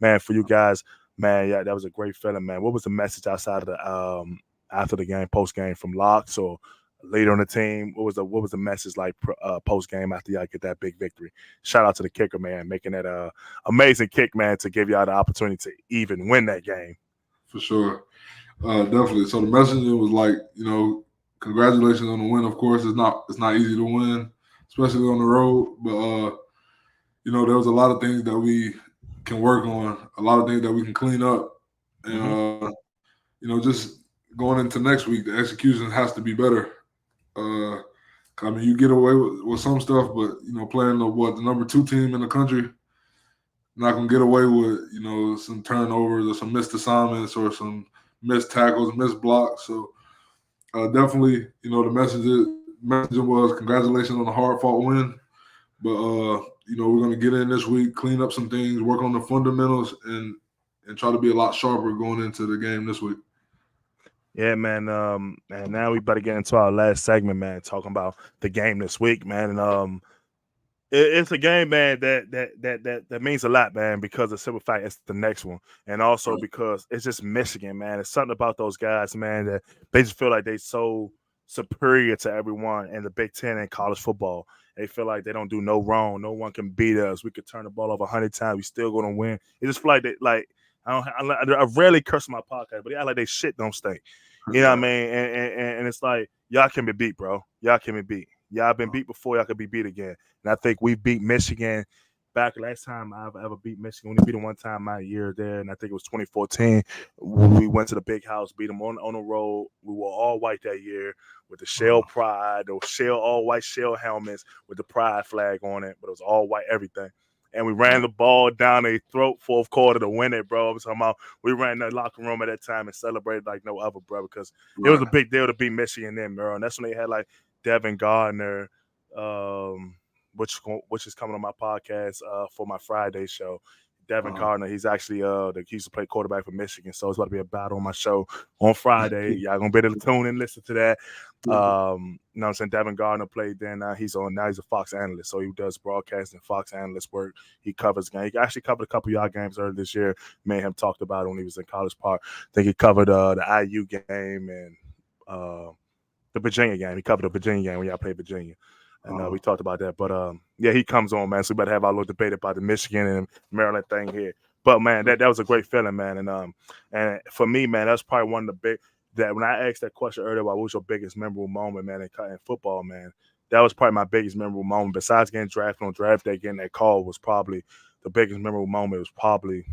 Speaker 1: man. For you guys, man, yeah, that was a great feeling, man. What was the message outside of the after the game, post game, from Locks or later on the team? What was the message like post game after y'all get that big victory? Shout out to the kicker, man, making that amazing kick, man, to give y'all the opportunity to even win that game.
Speaker 3: For sure, definitely. So the message was like, congratulations on the win. Of course, it's not easy to win. especially on the road. But there was a lot of things that we can work on, a lot of things that we can clean up, and just going into next week, the execution has to be better. I mean, you get away with some stuff, but playing the number 2 team in the country, not gonna get away with some turnovers or some missed assignments or some missed tackles, missed blocks. So definitely, the message was congratulations on the hard fought win, but we're gonna get in this week, clean up some things, work on the fundamentals, and try to be a lot sharper going into the game this week.
Speaker 1: Yeah, man. And now we better get into our last segment, man, talking about the game this week, man. And it's a game, man, that means a lot, man, because of simple fact it's the next one, and also because it's just Michigan, man. It's something about those guys, man, that they just feel like they so superior to everyone in the Big Ten and college football. They feel like they don't do no wrong. No one can beat us. We could turn the ball over 100 times. We still gonna win. It just feel like they like. I rarely curse my podcast, but they act like they shit don't stink. You know what I mean? And it's like y'all can be beat, bro. Y'all can be beat. Y'all been beat before. Y'all can be beat again. And I think we beat Michigan back last time I've ever beat Michigan. We only beat them one time my year there, and I think it was 2014. We went to the big house, beat them on the road. We were all white that year with the shell pride, those all white shell helmets with the pride flag on it, but it was all white everything. And we ran the ball down their throat fourth quarter to win it, bro. I'm talking about we ran the locker room at that time and celebrated like no other, bro, because it was a big deal to beat Michigan then, bro. And that's when they had like Devin Gardner, which is coming on my podcast for my Friday show. Devin Gardner, he's actually he used to play quarterback for Michigan, so it's about to be a battle on my show on Friday. Y'all gonna be able to tune in, listen to that. You know what I'm saying? Devin Gardner played then. Now he's a Fox analyst, so he does broadcasting, Fox analyst work. He covers games. He actually covered a couple of y'all games earlier this year. Me and him talked about it when he was in College Park. I think he covered the IU game and the Virginia game. He covered the Virginia game when y'all played Virginia. And we talked about that. But, yeah, he comes on, man. So we better have our little debate about the Michigan and Maryland thing here. But, man, that was a great feeling, man. And for me, man, that's probably one of the big – that when I asked that question earlier about what was your biggest memorable moment, man, in football, man, that was probably my biggest memorable moment. Besides getting drafted on draft day, getting that call was probably the biggest memorable moment. It was probably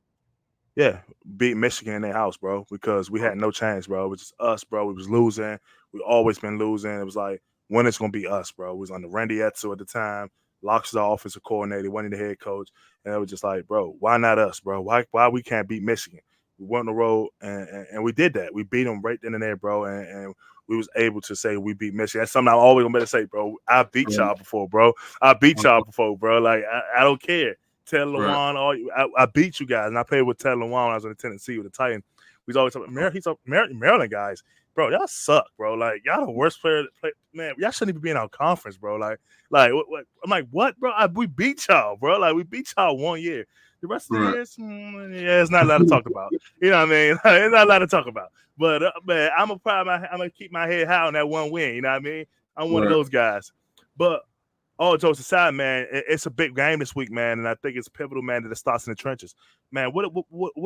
Speaker 1: – yeah, beat Michigan in their house, bro, because we had no chance, bro. It was just us, bro. We was losing. We always been losing. It was like, when it's going to be us, bro. We was under Randy Edsel at the time. Locks the offensive coordinator, wasn't the head coach. And it was just like, bro, why not us, bro? Why we can't beat Michigan? We went on the road, and we did that. We beat them right then and there, bro, and we was able to say we beat Michigan. That's something I'm always going to say, bro. I beat y'all before, bro. I beat y'all before, bro. Like, I don't care. Ted Lewan, I beat you guys, and I played with Ted Lewan when I was in Tennessee with the Titans. We was always talking Maryland guys, bro. Y'all suck, bro. Like y'all the worst player. Man, y'all shouldn't even be in our conference, bro. Like what? I'm like, what, bro? We beat y'all, bro. Like we beat y'all 1 year. The rest of the years, yeah, it's not a lot to talk about. You know what I mean? It's not a lot to talk about. But man, I'm gonna keep my head high on that one win. You know what I mean? I'm one of those guys. But all jokes aside, man, it's a big game this week, man, and I think it's pivotal, man, that it starts in the trenches. Man, what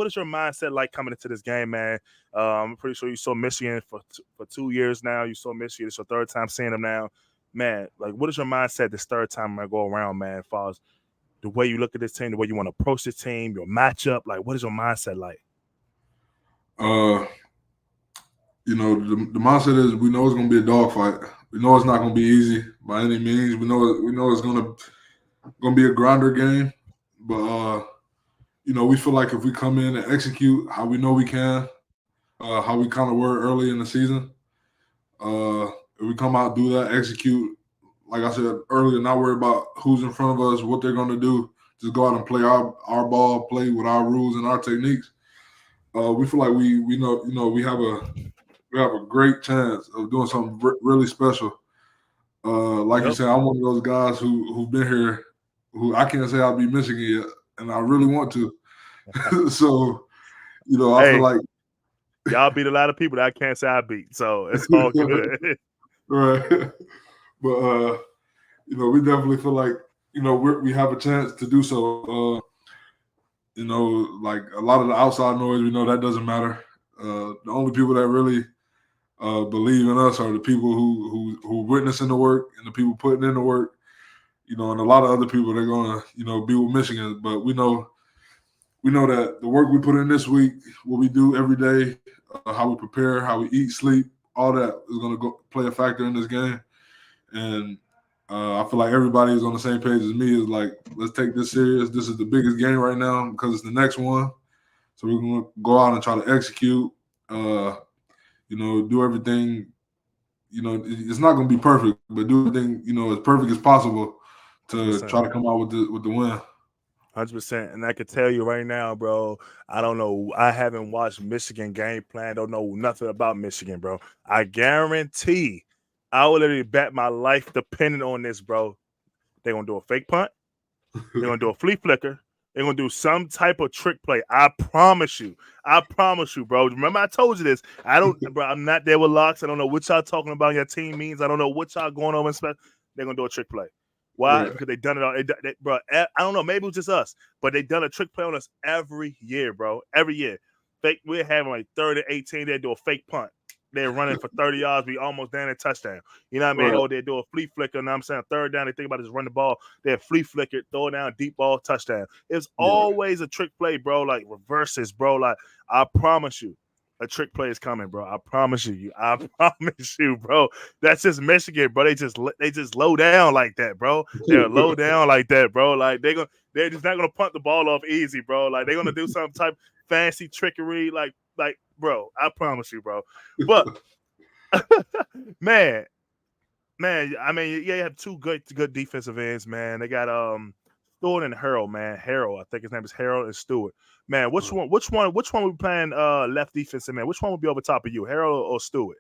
Speaker 1: is your mindset like coming into this game, man? I'm pretty sure you saw Michigan for 2 years now. You saw Michigan. It's your third time seeing them now. Man, like, what is your mindset this third time I go around, man, as far as the way you look at this team, the way you want to approach this team, your matchup? Like, what is your mindset like?
Speaker 3: The mindset is we know it's going to be a dogfight. We know it's not going to be easy by any means. We know it's going to be a grinder game, but we feel like if we come in and execute how we know we can, how we kind of were early in the season, if we come out, do that, execute, like I said earlier, not worry about who's in front of us, what they're going to do, just go out and play our ball, play with our rules and our techniques. We feel like we know we have a great chance of doing something really special. You said, I'm one of those guys who've been here, who I can't say I'll be Michigan yet, and I really want to. So, I feel like
Speaker 1: y'all beat a lot of people that I can't say I beat, so it's all good.
Speaker 3: Right. But we definitely feel like we have a chance to do so. Like a lot of the outside noise, we know that doesn't matter. The only people that really believe in us are the people who witnessing the work and the people putting in the work. And a lot of other people they're gonna be with Michigan, but we know that the work we put in this week, what we do every day, how we prepare, how we eat, sleep, all that is gonna go play a factor in this game. And I feel like everybody is on the same page as me. Is like, let's take this serious. This is the biggest game right now because it's the next one. So we're gonna go out and try to execute. Do everything. It's not gonna be perfect, but do everything as perfect as possible to try to come out with the win.
Speaker 1: 100%. And I can tell you right now, bro, I don't know. I haven't watched Michigan game plan. Don't know nothing about Michigan, bro. I guarantee I will literally bet my life depending on this, bro. They're going to do a fake punt. They're going to do a flea flicker. They're going to do some type of trick play. I promise you. I promise you, bro. Remember I told you this. I'm not there with locks. I don't know what y'all talking about in your team means. I don't know what y'all going over. They're going to do a trick play. Why? Right. Because they done it all. Bro, I don't know. Maybe it was just us, but they done a trick play on us every year, bro. Every year. We're having like 3rd and 18. They do a fake punt. They're running for 30 yards. We almost down a touchdown. You know what I mean? Right. Or they do a flea flicker. And I'm saying 3rd down. They think about just run the ball. They flea flicker, throw it down, deep ball, touchdown. It's always a trick play, bro. Like reverses, bro. Like I promise you. A trick play is coming, bro. I promise you. I promise you, bro. That's just Michigan, bro. They just low down like that, bro. They're low down like that, bro. Like they're just not gonna punt the ball off easy, bro. Like they're gonna do some type fancy trickery, like bro. I promise you, bro. But man. I mean, yeah, you have 2 good defensive ends, man. They got Stewart and Harold, man. Harold, I think his name is Harold and Stewart. Man, which one we playing left defense, man? Which one would be over top of you, Harold or Stewart?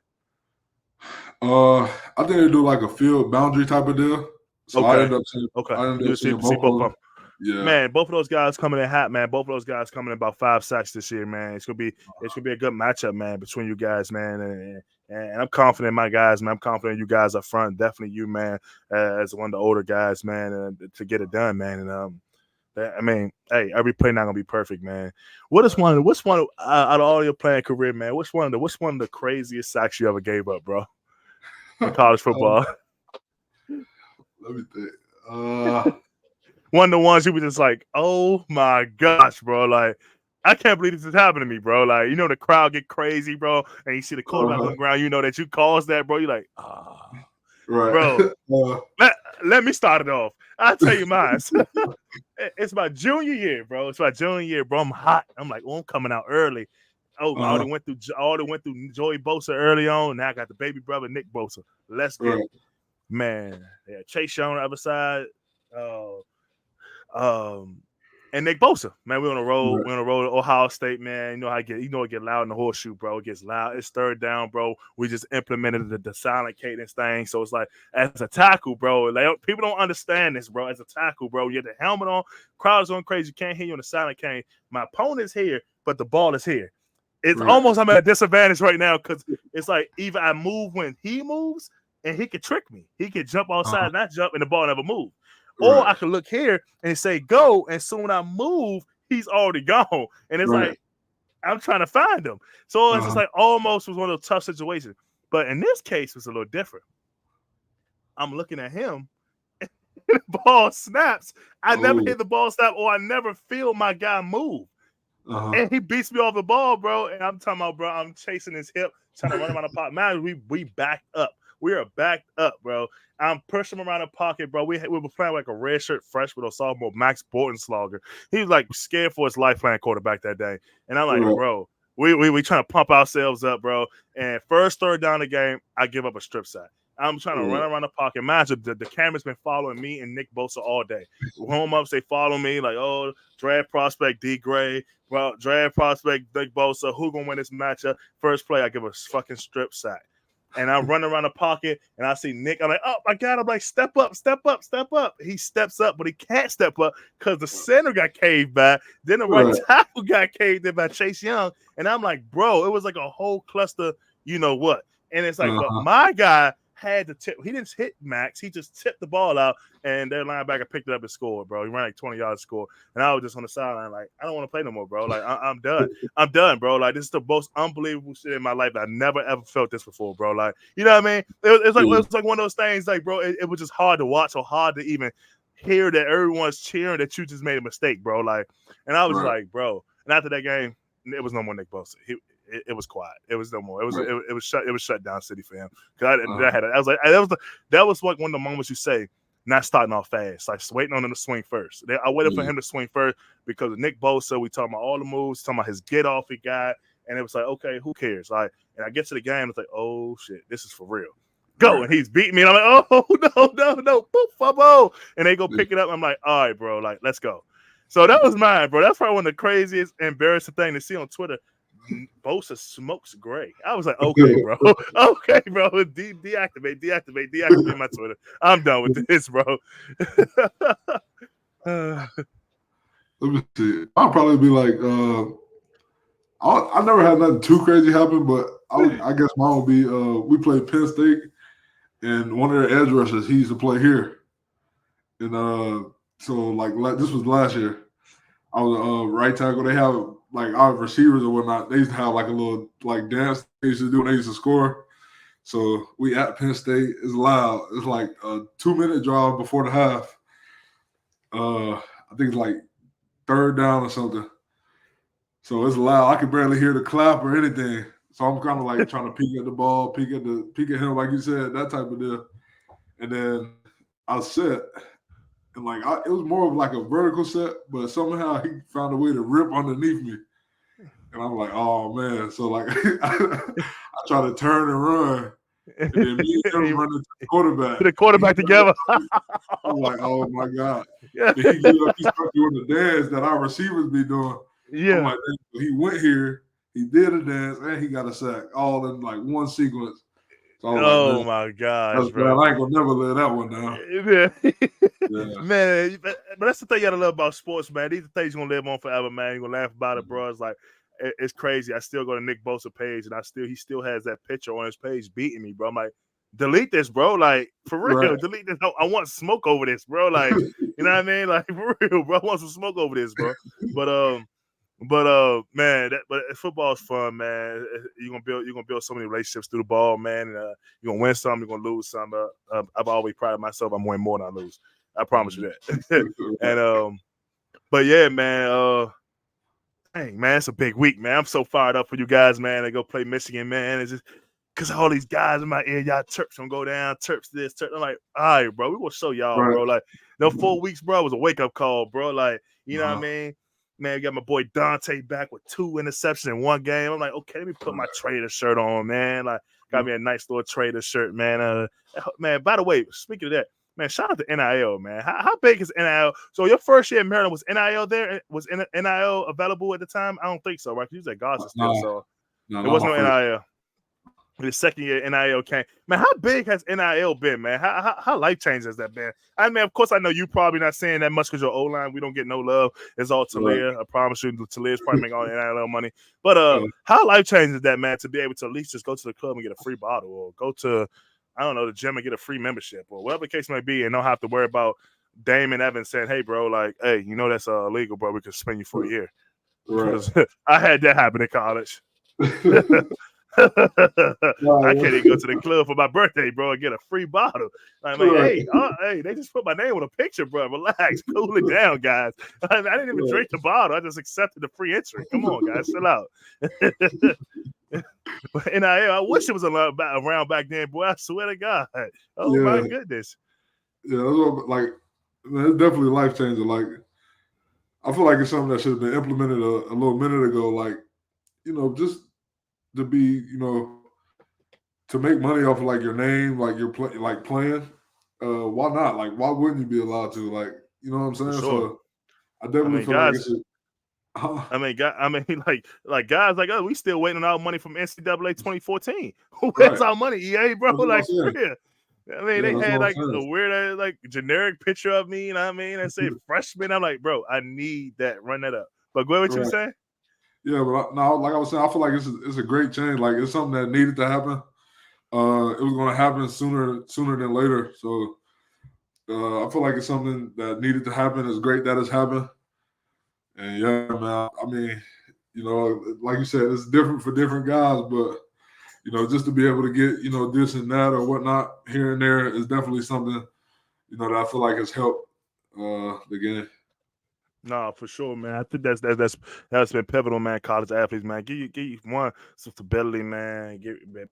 Speaker 3: I think they do like a field boundary type of deal. So
Speaker 1: okay.
Speaker 3: I end up seeing both of them. Yeah,
Speaker 1: man, both of those guys coming in hot, man. Both of those guys coming in about 5 sacks this year, man. It's gonna be a good matchup, man, between you guys, man. And I'm confident in my guys, man. I'm confident you guys up front. Definitely you, man, as one of the older guys, man, to get it done, man. And I mean, hey, every play not gonna be perfect, man. What's one out of all your playing career, man? What's one of the craziest sacks you ever gave up, bro? In college football.
Speaker 3: Let me think.
Speaker 1: One of the ones you were just like, oh my gosh, bro. Like, I can't believe this is happening to me, bro. Like, the crowd get crazy, bro, and you see the quarterback on the ground, that you caused that, bro. You're like,
Speaker 3: right.
Speaker 1: Bro. Let me start it off. I'll tell you mine. It's my junior year, bro. I'm hot. I'm like, I'm coming out early. I already went through Joey Bosa early on. Now I got the baby brother, Nick Bosa. Let's get it. Man. Yeah, Chase Young on the other side. And Nick Bosa, man, we're on a road. We're on a road to Ohio State, man. You know how it get loud in the horseshoe, bro. It gets loud. It's 3rd down, bro. We just implemented the silent cadence thing. So it's like, as a tackle, bro, like people don't understand this, bro. As a tackle, bro, you have the helmet on, crowd is going crazy. You can't hear you on the silent cane. My opponent's here, but the ball is here. It's almost I'm at a disadvantage right now because it's like either I move when he moves and he could trick me. He could jump outside and I jump and the ball never moves. Or I could look here and say go, and soon I move, he's already gone. And it's like, I'm trying to find him. So it's just like almost was one of those tough situations. But in this case, it was a little different. I'm looking at him, and the ball snaps. I never hit the ball snap, or I never feel my guy move. And he beats me off the ball, bro. And I'm talking about, bro, I'm chasing his hip, trying to run him out of the pocket. Man, we backed up. We are backed up, bro. I'm pushing him around the pocket, bro. We were playing like a redshirt freshman or sophomore, Max Bortenslogger. He was like scared for his life playing quarterback that day. And I'm like, bro, we trying to pump ourselves up, bro. And 3rd down the game, I give up a strip sack. I'm trying to run around the pocket. Imagine the camera's been following me and Nick Bosa all day. Home ups, they follow me like, oh, draft prospect D. Gray, bro, draft prospect Nick Bosa. Who gonna win this matchup? First play, I give a fucking strip sack. And I'm running around the pocket, and I see Nick. I'm like, oh, my God. I'm like, step up, step up, step up. He steps up, but he can't step up because the center got caved by. Then the right tackle got caved in by Chase Young. And I'm like, bro, it was like a whole cluster, you know what? And it's like, but my guy had to tip. He didn't hit Max. He just tipped the ball out, and their linebacker picked it up and scored, bro. He ran like 20 yards score, and I was just on the sideline like, I don't want to play no more, bro. Like I'm done. I'm done, bro. Like this is the most unbelievable shit in my life. I never ever felt this before, bro. Like you know what I mean? It was like one of those things, like bro. It was just hard to watch or hard to even hear that everyone's cheering that you just made a mistake, bro. Like, and I was like, bro. And after that game, it was no more Nick Bosa. It was quiet. It was no more. It was shut down city for him. Cause that was like one of the moments you say, not starting off fast, like waiting on him to swing first. I waited for him to swing first because of Nick Bosa. We talking about all the moves, talking about his get off he got, and it was like, okay, who cares? Like, and I get to the game, it's like, oh shit, this is for real. Go, and he's beating me, and I'm like, oh no, boop, fumble, and they go pick it up. I'm like, all right, bro, like let's go. So that was mine, bro. That's probably one of the craziest, embarrassing thing to see on Twitter. Bosa smokes Gray. I was like, okay, bro. Okay, bro. Deactivate my Twitter. I'm done with this, bro.
Speaker 3: Let me see. I'll probably be like, I never had nothing too crazy happen, but I guess mine would be, we played Penn State, and one of their edge rushers, he used to play here. And so, like, this was last year. I was right tackle. They have, like, our receivers or whatnot, they used to have, like, a little, like, dance they used to do when they used to score. So we at Penn State. It's loud. It's like a 2-minute drive before the half. I think it's like third down or something. So it's loud. I could barely hear the clap or anything. So I'm kind of like trying to peek at the ball, peek at him, like you said, that type of deal. And then I set, and like it was more of like a vertical set, but somehow he found a way to rip underneath me. And I'm like, oh man. So like I try to turn and run. And then me and him running to the quarterback.
Speaker 1: The quarterback together.
Speaker 3: I'm like, oh my God. And he started doing the dance that our receivers be doing.
Speaker 1: Yeah.
Speaker 3: I'm like, he went here, he did a dance, and he got a sack, all in like one sequence. So
Speaker 1: oh like, my gosh, bro.
Speaker 3: I ain't gonna never let that one down.
Speaker 1: Yeah. Man, but that's the thing you gotta love about sports, man. These are things you're gonna live on forever, man. You're gonna laugh about it, bro. It's like it's crazy. I still go to Nick Bosa page, and he still has that picture on his page beating me, bro. I'm like, delete this, bro. Like, for real, delete this. I want smoke over this, bro. Like, you know what I mean? Like, for real, bro. I want some smoke over this, bro. But man, football is fun, man. You're gonna build so many relationships through the ball, man. And, you're gonna win some, you're gonna lose some. I've always prided myself. I'm winning more than I lose. I promise you that. And but yeah, man. Dang, man, it's a big week, man. I'm so fired up for you guys, man. They go play Michigan, man. It's just because all these guys in my ear, y'all Terps gonna go down, Terps this, Terps. I'm like, all right, bro, we gonna show y'all, bro. Like, no 4 weeks, bro, was a wake up call, bro. Like, you know what I mean? Man, we got my boy Dante back with 2 interceptions in one game. I'm like, okay, let me put my Trader shirt on, man. Like, got me a nice little Trader shirt, man. Man, by the way, speaking of that, man, shout out to NIL, man. How big is NIL? So your first year in Maryland, was NIL there? Was NIL available at the time? I don't think so, right? Because you was at Gaza still, so it wasn't no NIL. The second year NIL came. Man, how big has NIL been, man? How life-changing has that been? I mean, of course, I know you probably not saying that much because your O-line, we don't get no love. It's all Talia. I promise you, Talia's probably making all the NIL money. But how life-changing is that, man, to be able to at least just go to the club and get a free bottle or go to, I don't know, the gym and get a free membership or whatever the case may be and don't have to worry about Damon Evans saying, hey, bro, like, hey, you know that's illegal, bro. We could suspend you for a year. Right. I had that happen in college. I can't even go to the club for my birthday, bro, and get a free bottle. I'm like, hey, they just put my name on a picture, bro. Relax, cool it down, guys. I didn't even drink the bottle. I just accepted the free entry. Come on, guys, chill out. But NIL, I wish it was around back then, boy. I swear to God. Oh my goodness.
Speaker 3: Yeah, that's what, like, man, it's definitely life changing. Like, I feel like it's something that should have been implemented a little minute ago. Like, you know, just to be, you know, to make money off of like your name, like you're playing. Why not? Like, why wouldn't you be allowed to? Like, you know what I'm saying? Sure. So I definitely feel like it's.
Speaker 1: Like guys like us, we still waiting on our money from NCAA 2014. Where's our money, EA, bro? Like, for real. I mean, they had like a weird, like generic picture of me, you know what I mean? And say freshman. I'm like, bro, I need that. Run that up. But go ahead, what you saying?
Speaker 3: Yeah, but now, like I was saying, I feel like it's a great change. Like, it's something that needed to happen. It was going to happen sooner than later. So I feel like it's something that needed to happen. It's great that it's happened. And yeah, man, I mean, like you said, it's different for different guys, but just to be able to get, this and that or whatnot here and there is definitely something, that I feel like has helped the game.
Speaker 1: No, for sure, man. I think that's been pivotal, man. College athletes, man, give you one some stability, man.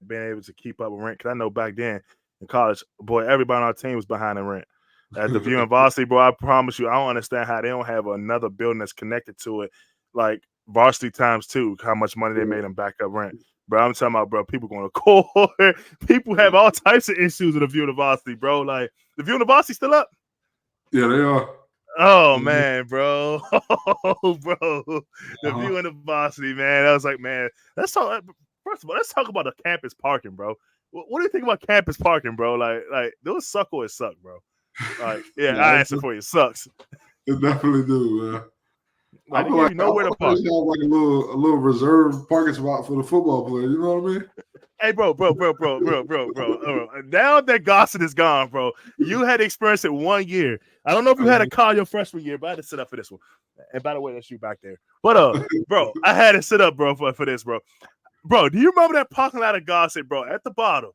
Speaker 1: Being able to keep up with rent. Cause I know back then in college, boy, everybody on our team was behind the rent. At the View and Varsity, bro, I promise you, I don't understand how they don't have another building that's connected to it, like Varsity times two. How much money they made them back up rent, bro. I'm talking about, bro. People going to court. People have all types of issues with the View and Varsity, bro. Like the View and Varsity still up.
Speaker 3: Yeah, they are.
Speaker 1: Oh man, bro, oh bro, the View and the Varsity, man. I was like, man, let's talk. First of all, let's talk about the campus parking, bro. What do you think about campus parking, bro? Like those suck or it suck, bro. Like, yeah, I answer for you. It sucks.
Speaker 3: It definitely do, man.
Speaker 1: Like, they give you nowhere to park.
Speaker 3: Have like a little reserved parking spot for the football players. You know what I mean?
Speaker 1: Hey, bro. Now that Gossett is gone, bro, you had experienced it 1 year. I don't know if you had a car your freshman year, but I had to sit up for this one. And by the way, that's you back there. But bro, I had to sit up, bro, for this, bro. Bro, do you remember that parking lot of Gossett, bro, at the bottom?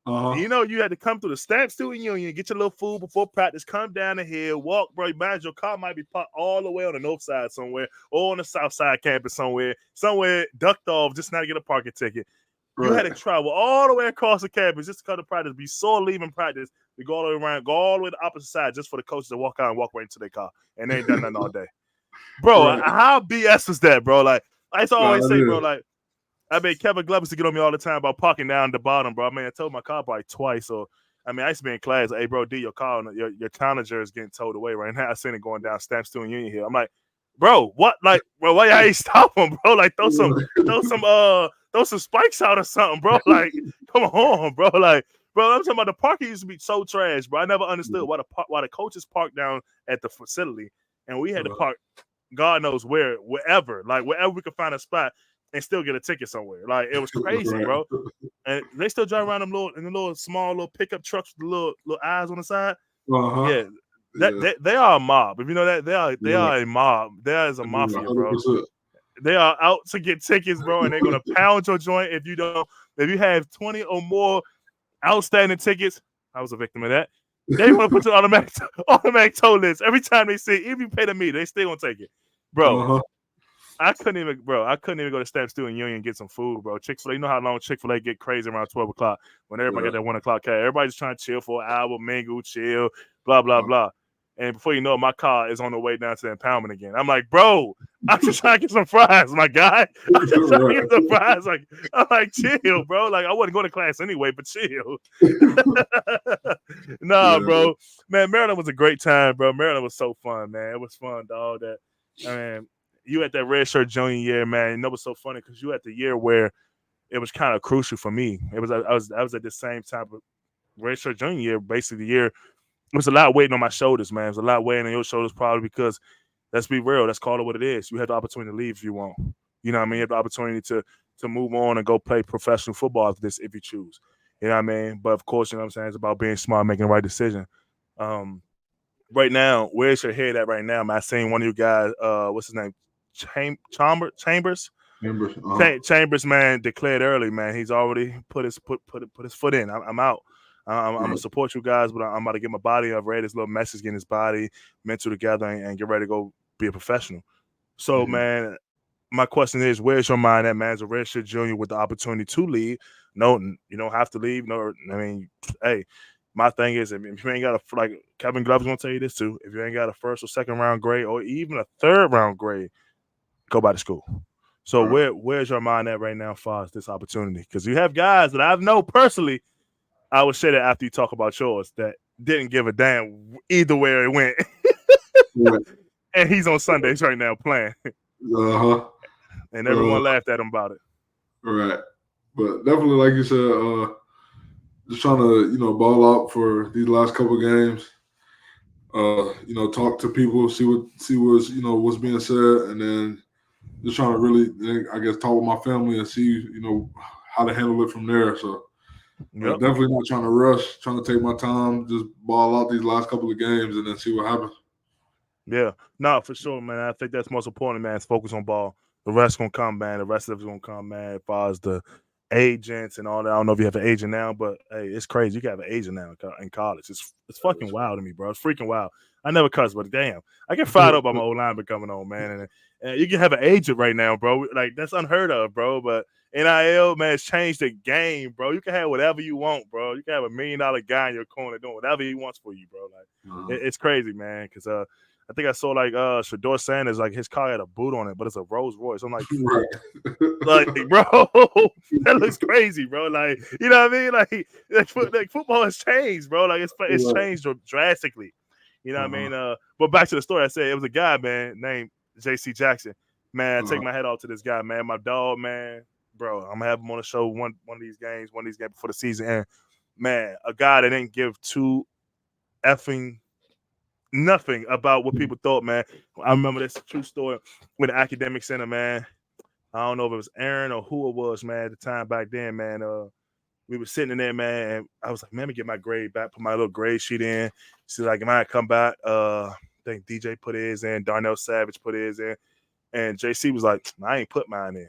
Speaker 1: You had to come through the Stamp Student Union, get your little food before practice, come down the hill, walk, bro. Imagine your car might be parked all the way on the north side somewhere or on the south side campus somewhere ducked off just not to get a parking ticket. Right. You had to travel all the way across the campus just to come to practice, be sore leaving practice, to go all the way around, go all the way to the opposite side just for the coaches to walk out and walk right into their car. And they ain't done nothing all day. Bro, right. How BS was that, bro? Like, I used to always say, bro, like, I mean, Kevin Glover used to get on me all the time about parking down the bottom, bro. I mean, I told my car probably twice. So, I mean, I used to be in class. Hey, bro, D, your car, your Tanager is getting towed away right now. I seen it going down Stamp Student Union here. I'm like, bro, what? Like, bro, why y'all ain't stop him, bro? Like, throw some spikes out or something, bro. Like, come on, bro. Like, bro, I'm talking about the parking used to be so trash, bro. I never understood why the coaches parked down at the facility and we had to park, God knows wherever we could find a spot and still get a ticket somewhere. Like, it was crazy, bro. And they still drive around them little small little pickup trucks with the little eyes on the side. Yeah. They are a mob. If you know that, they are a mob. There is a mafia, bro. 100%. They are out to get tickets, bro, and they're gonna pound your joint if you have 20 or more outstanding tickets. I was a victim of that. They want to put you on automatic toll list every time they see. If you pay the meter, they still gonna take it, bro. I couldn't even go to Stamp Student Union and get some food, bro. Chick-fil-A, you know how long Chick-fil-A get crazy around 12 o'clock when everybody get that 1 o'clock cat. Everybody's trying to chill for an hour, mingle, chill, blah, blah, blah. And before you know it, my car is on the way down to the impoundment again. I'm like, bro, I'm just trying to get some fries, my guy. I'm just trying to get some fries. I'm like, chill, bro. Like, I wouldn't go to class anyway, but chill. Bro. Man, Maryland was a great time, bro. Maryland was so fun, man. It was fun, dog. You at that redshirt junior year, man. And that was so funny because you at the year where it was kind of crucial for me. I was at the same time of redshirt junior year, basically the year. It was a lot weighing on my shoulders, man. It was a lot weighing on your shoulders probably because, let's be real, let's call it what it is. You had the opportunity to leave if you want. You know what I mean? You have the opportunity to move on and go play professional football after this if you choose. You know what I mean? But of course, you know what I'm saying? It's about being smart, making the right decision. Right now, where's your head at right now, man? I seen one of you guys, what's his name? Chambers. Chambers, man, declared early, man. He's already put his foot in. I'm out. I'm gonna support you guys, but I'm about to get my body. I've read his little message, getting his body mental together, and get ready to go be a professional. So, man, my question is, where's your mind at, man? As a redshirt junior with the opportunity to leave, no, you don't have to leave. No, I mean, hey, my thing is, if you ain't got like Kevin Glover's gonna tell you this too, if you ain't got a first or second round grade or even a third round grade, go back to school. So where's your mind at right now as far as this opportunity? Because you have guys that I know personally, I would say that after you talk about yours, that didn't give a damn either where it went. And he's on Sundays right now playing. And everyone laughed at him about it.
Speaker 3: Right. But definitely, like you said, just trying to, ball out for these last couple of games. Talk to people, see what's being said, and then just trying to really, I guess, talk with my family and see, how to handle it from there. So,
Speaker 1: Yep.
Speaker 3: Definitely not trying to rush, trying to take my time, just ball out these last couple of games and then see what happens.
Speaker 1: Yeah. No, for sure, man. I think that's most important, man, is focus on ball. The rest gonna come, man. The rest of it's gonna come, man, as far as the agents and all that. I don't know if you have an agent now, but hey, it's crazy. You can have an agent now in college. It's fucking wild to me, bro. It's freaking wild. I never cuss, but damn, I get fired up by my old lineman coming on, man. And you can have an agent right now, bro. Like that's unheard of, bro. But NIL, man, it's changed the game, bro. You can have whatever you want, bro. You can have $1 million guy in your corner doing whatever he wants for you, bro. Like it's crazy, man. Because I think I saw like Shador Sanders, like his car had a boot on it, but it's a Rolls Royce. I'm like, like, bro, that looks crazy, bro. Like, you know what I mean? Like football has changed, bro. Like it's changed drastically. You know what I mean? But back to the story, I said it was a guy, man, named J.C. Jackson. Man, I take my head off to this guy, man. My dog, man, bro. I'm gonna have him on the show one of these games before the season ends. Man, a guy that didn't give two effing nothing about what people thought, man. I remember this true story with the academic center, man. I don't know if it was Aaron or who it was, man, at the time back then, man. We were sitting in there, man, and I was like, man, let me get my grade back, put my little grade sheet in. She's like, am I come back? I think DJ put his in, Darnell Savage put his in, and JC was like, I ain't put mine in.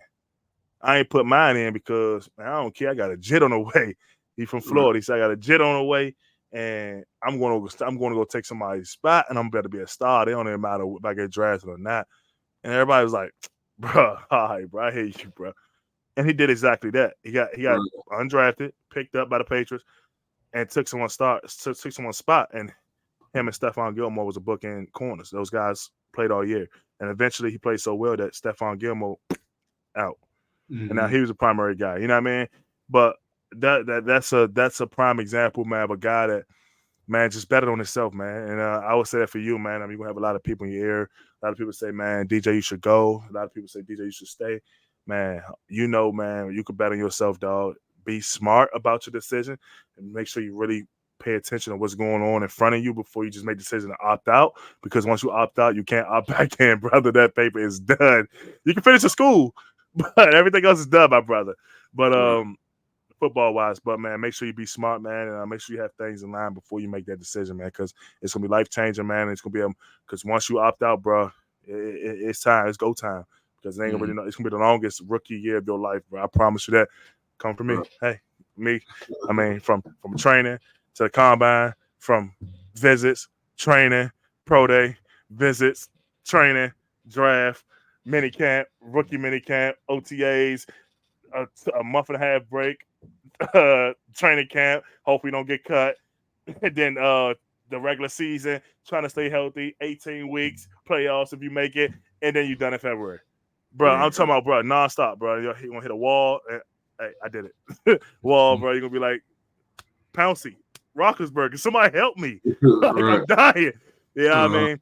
Speaker 1: I ain't put mine in because man, I don't care. I got a jet on the way. He from Florida. He said I got a jet on the way, and I'm going to go take somebody's spot, and I'm about to be a star. They don't even matter if I get drafted or not. And everybody was like, bro, all right, bro, I hate you, bro. And he did exactly that. He got undrafted, picked up by the Patriots, and took someone's spot. And him and Stephon Gilmore was a bookend corners. Those guys played all year, and eventually he played so well that Stephon Gilmore out, and now he was a primary guy. You know what I mean? But that's a prime example, man, of a guy that, man, just betted on himself, man. And I would say that for you, man. I mean, you're going to have a lot of people in your ear. A lot of people say, man, DJ, you should go. A lot of people say, DJ, you should stay. Man, you know, man, you could bet on yourself, dog. Be smart about your decision and make sure you really pay attention to what's going on in front of you before you just make the decision to opt out. Because once you opt out, you can't opt back in, brother. That paper is done. You can finish the school, but everything else is done, my brother. But football wise, but man, make sure you be smart, man, and make sure you have things in line before you make that decision, man, because it's gonna be life changing, man. And it's gonna be because once you opt out, bro, it's time, it's go time, because they ain't gonna really know. It's gonna be the longest rookie year of your life, bro. I promise you that. Come from me, hey, me. I mean, from training to the combine, from visits, training, pro day, visits, training, draft, mini camp, rookie mini camp, OTAs, a month and a half break. Training camp. Hopefully, don't get cut. And then the regular season, trying to stay healthy. 18 weeks, playoffs if you make it, and then you're done in February, bro. I'm talking about, bro, nonstop, bro. You're gonna hit a wall. And, hey, I did it. Wall, bro. You're gonna be like Pouncey, Roethlisberger. Somebody help me. Like, I'm dying. You know what I mean?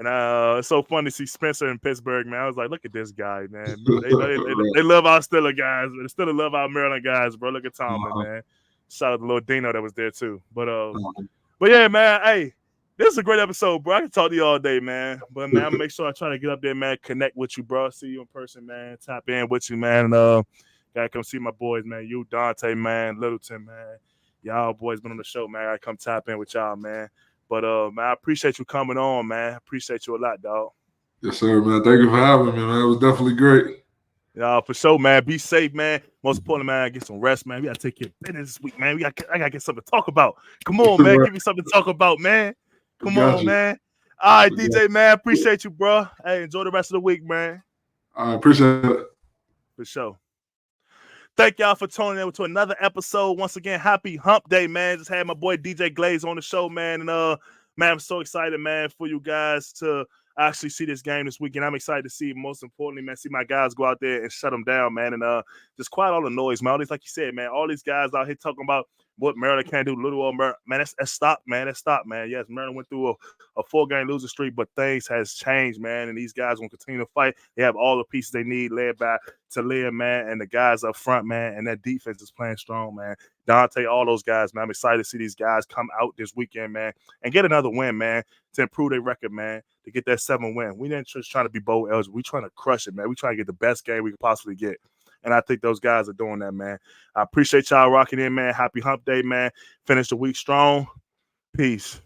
Speaker 1: And it's so fun to see Spencer in Pittsburgh, man. I was like, look at this guy, man. They love our Steelers guys. They still love our Maryland guys, bro. Look at Tomlin, man. Shout out to little Dino that was there too. But yeah, man. Hey, this is a great episode, bro. I can talk to you all day, man. But man, I'll make sure I try to get up there, man. Connect with you, bro. See you in person, man. Tap in with you, man. And gotta come see my boys, man. You, Dante, man. Littleton, man. Y'all boys been on the show, man. I come tap in with y'all, man. But man, I appreciate you coming on, man. I appreciate you a lot, dog.
Speaker 3: Yes, sir, man. Thank you for having me, man. It was definitely great.
Speaker 1: Yeah, for sure, man. Be safe, man. Most importantly, man, get some rest, man. We gotta take care of business this week, man. I gotta get something to talk about. Come on, man. Give me something to talk about, man. Come on, man. All right, DJ, man. Appreciate you, bro. Hey, enjoy the rest of the week, man.
Speaker 3: I appreciate it.
Speaker 1: For sure. Thank y'all for tuning in to another episode. Once again, happy Hump Day, man. Just had my boy DJ Glazer on the show, man. And man, I'm so excited, man, for you guys to actually see this game this weekend. I'm excited to see, most importantly, man, see my guys go out there and shut them down, man. And just quiet all the noise, man. All these, like you said, man, all these guys out here talking about what Maryland can't do, little old Maryland. Man, that's stopped, man. That's stopped, man. Yes, Maryland went through a 4-game losing streak, but things has changed, man. And these guys will continue to fight. They have all the pieces they need, led by Talia, man, and the guys up front, man. And that defense is playing strong, man. Dante, all those guys, man. I'm excited to see these guys come out this weekend, man, and get another win, man, to improve their record, man, to get that 7th win. We didn't just trying to be bowl eligible. We trying to crush it, man. We trying to get the best game we could possibly get. And I think those guys are doing that, man. I appreciate y'all rocking in, man. Happy Hump Day, man. Finish the week strong. Peace.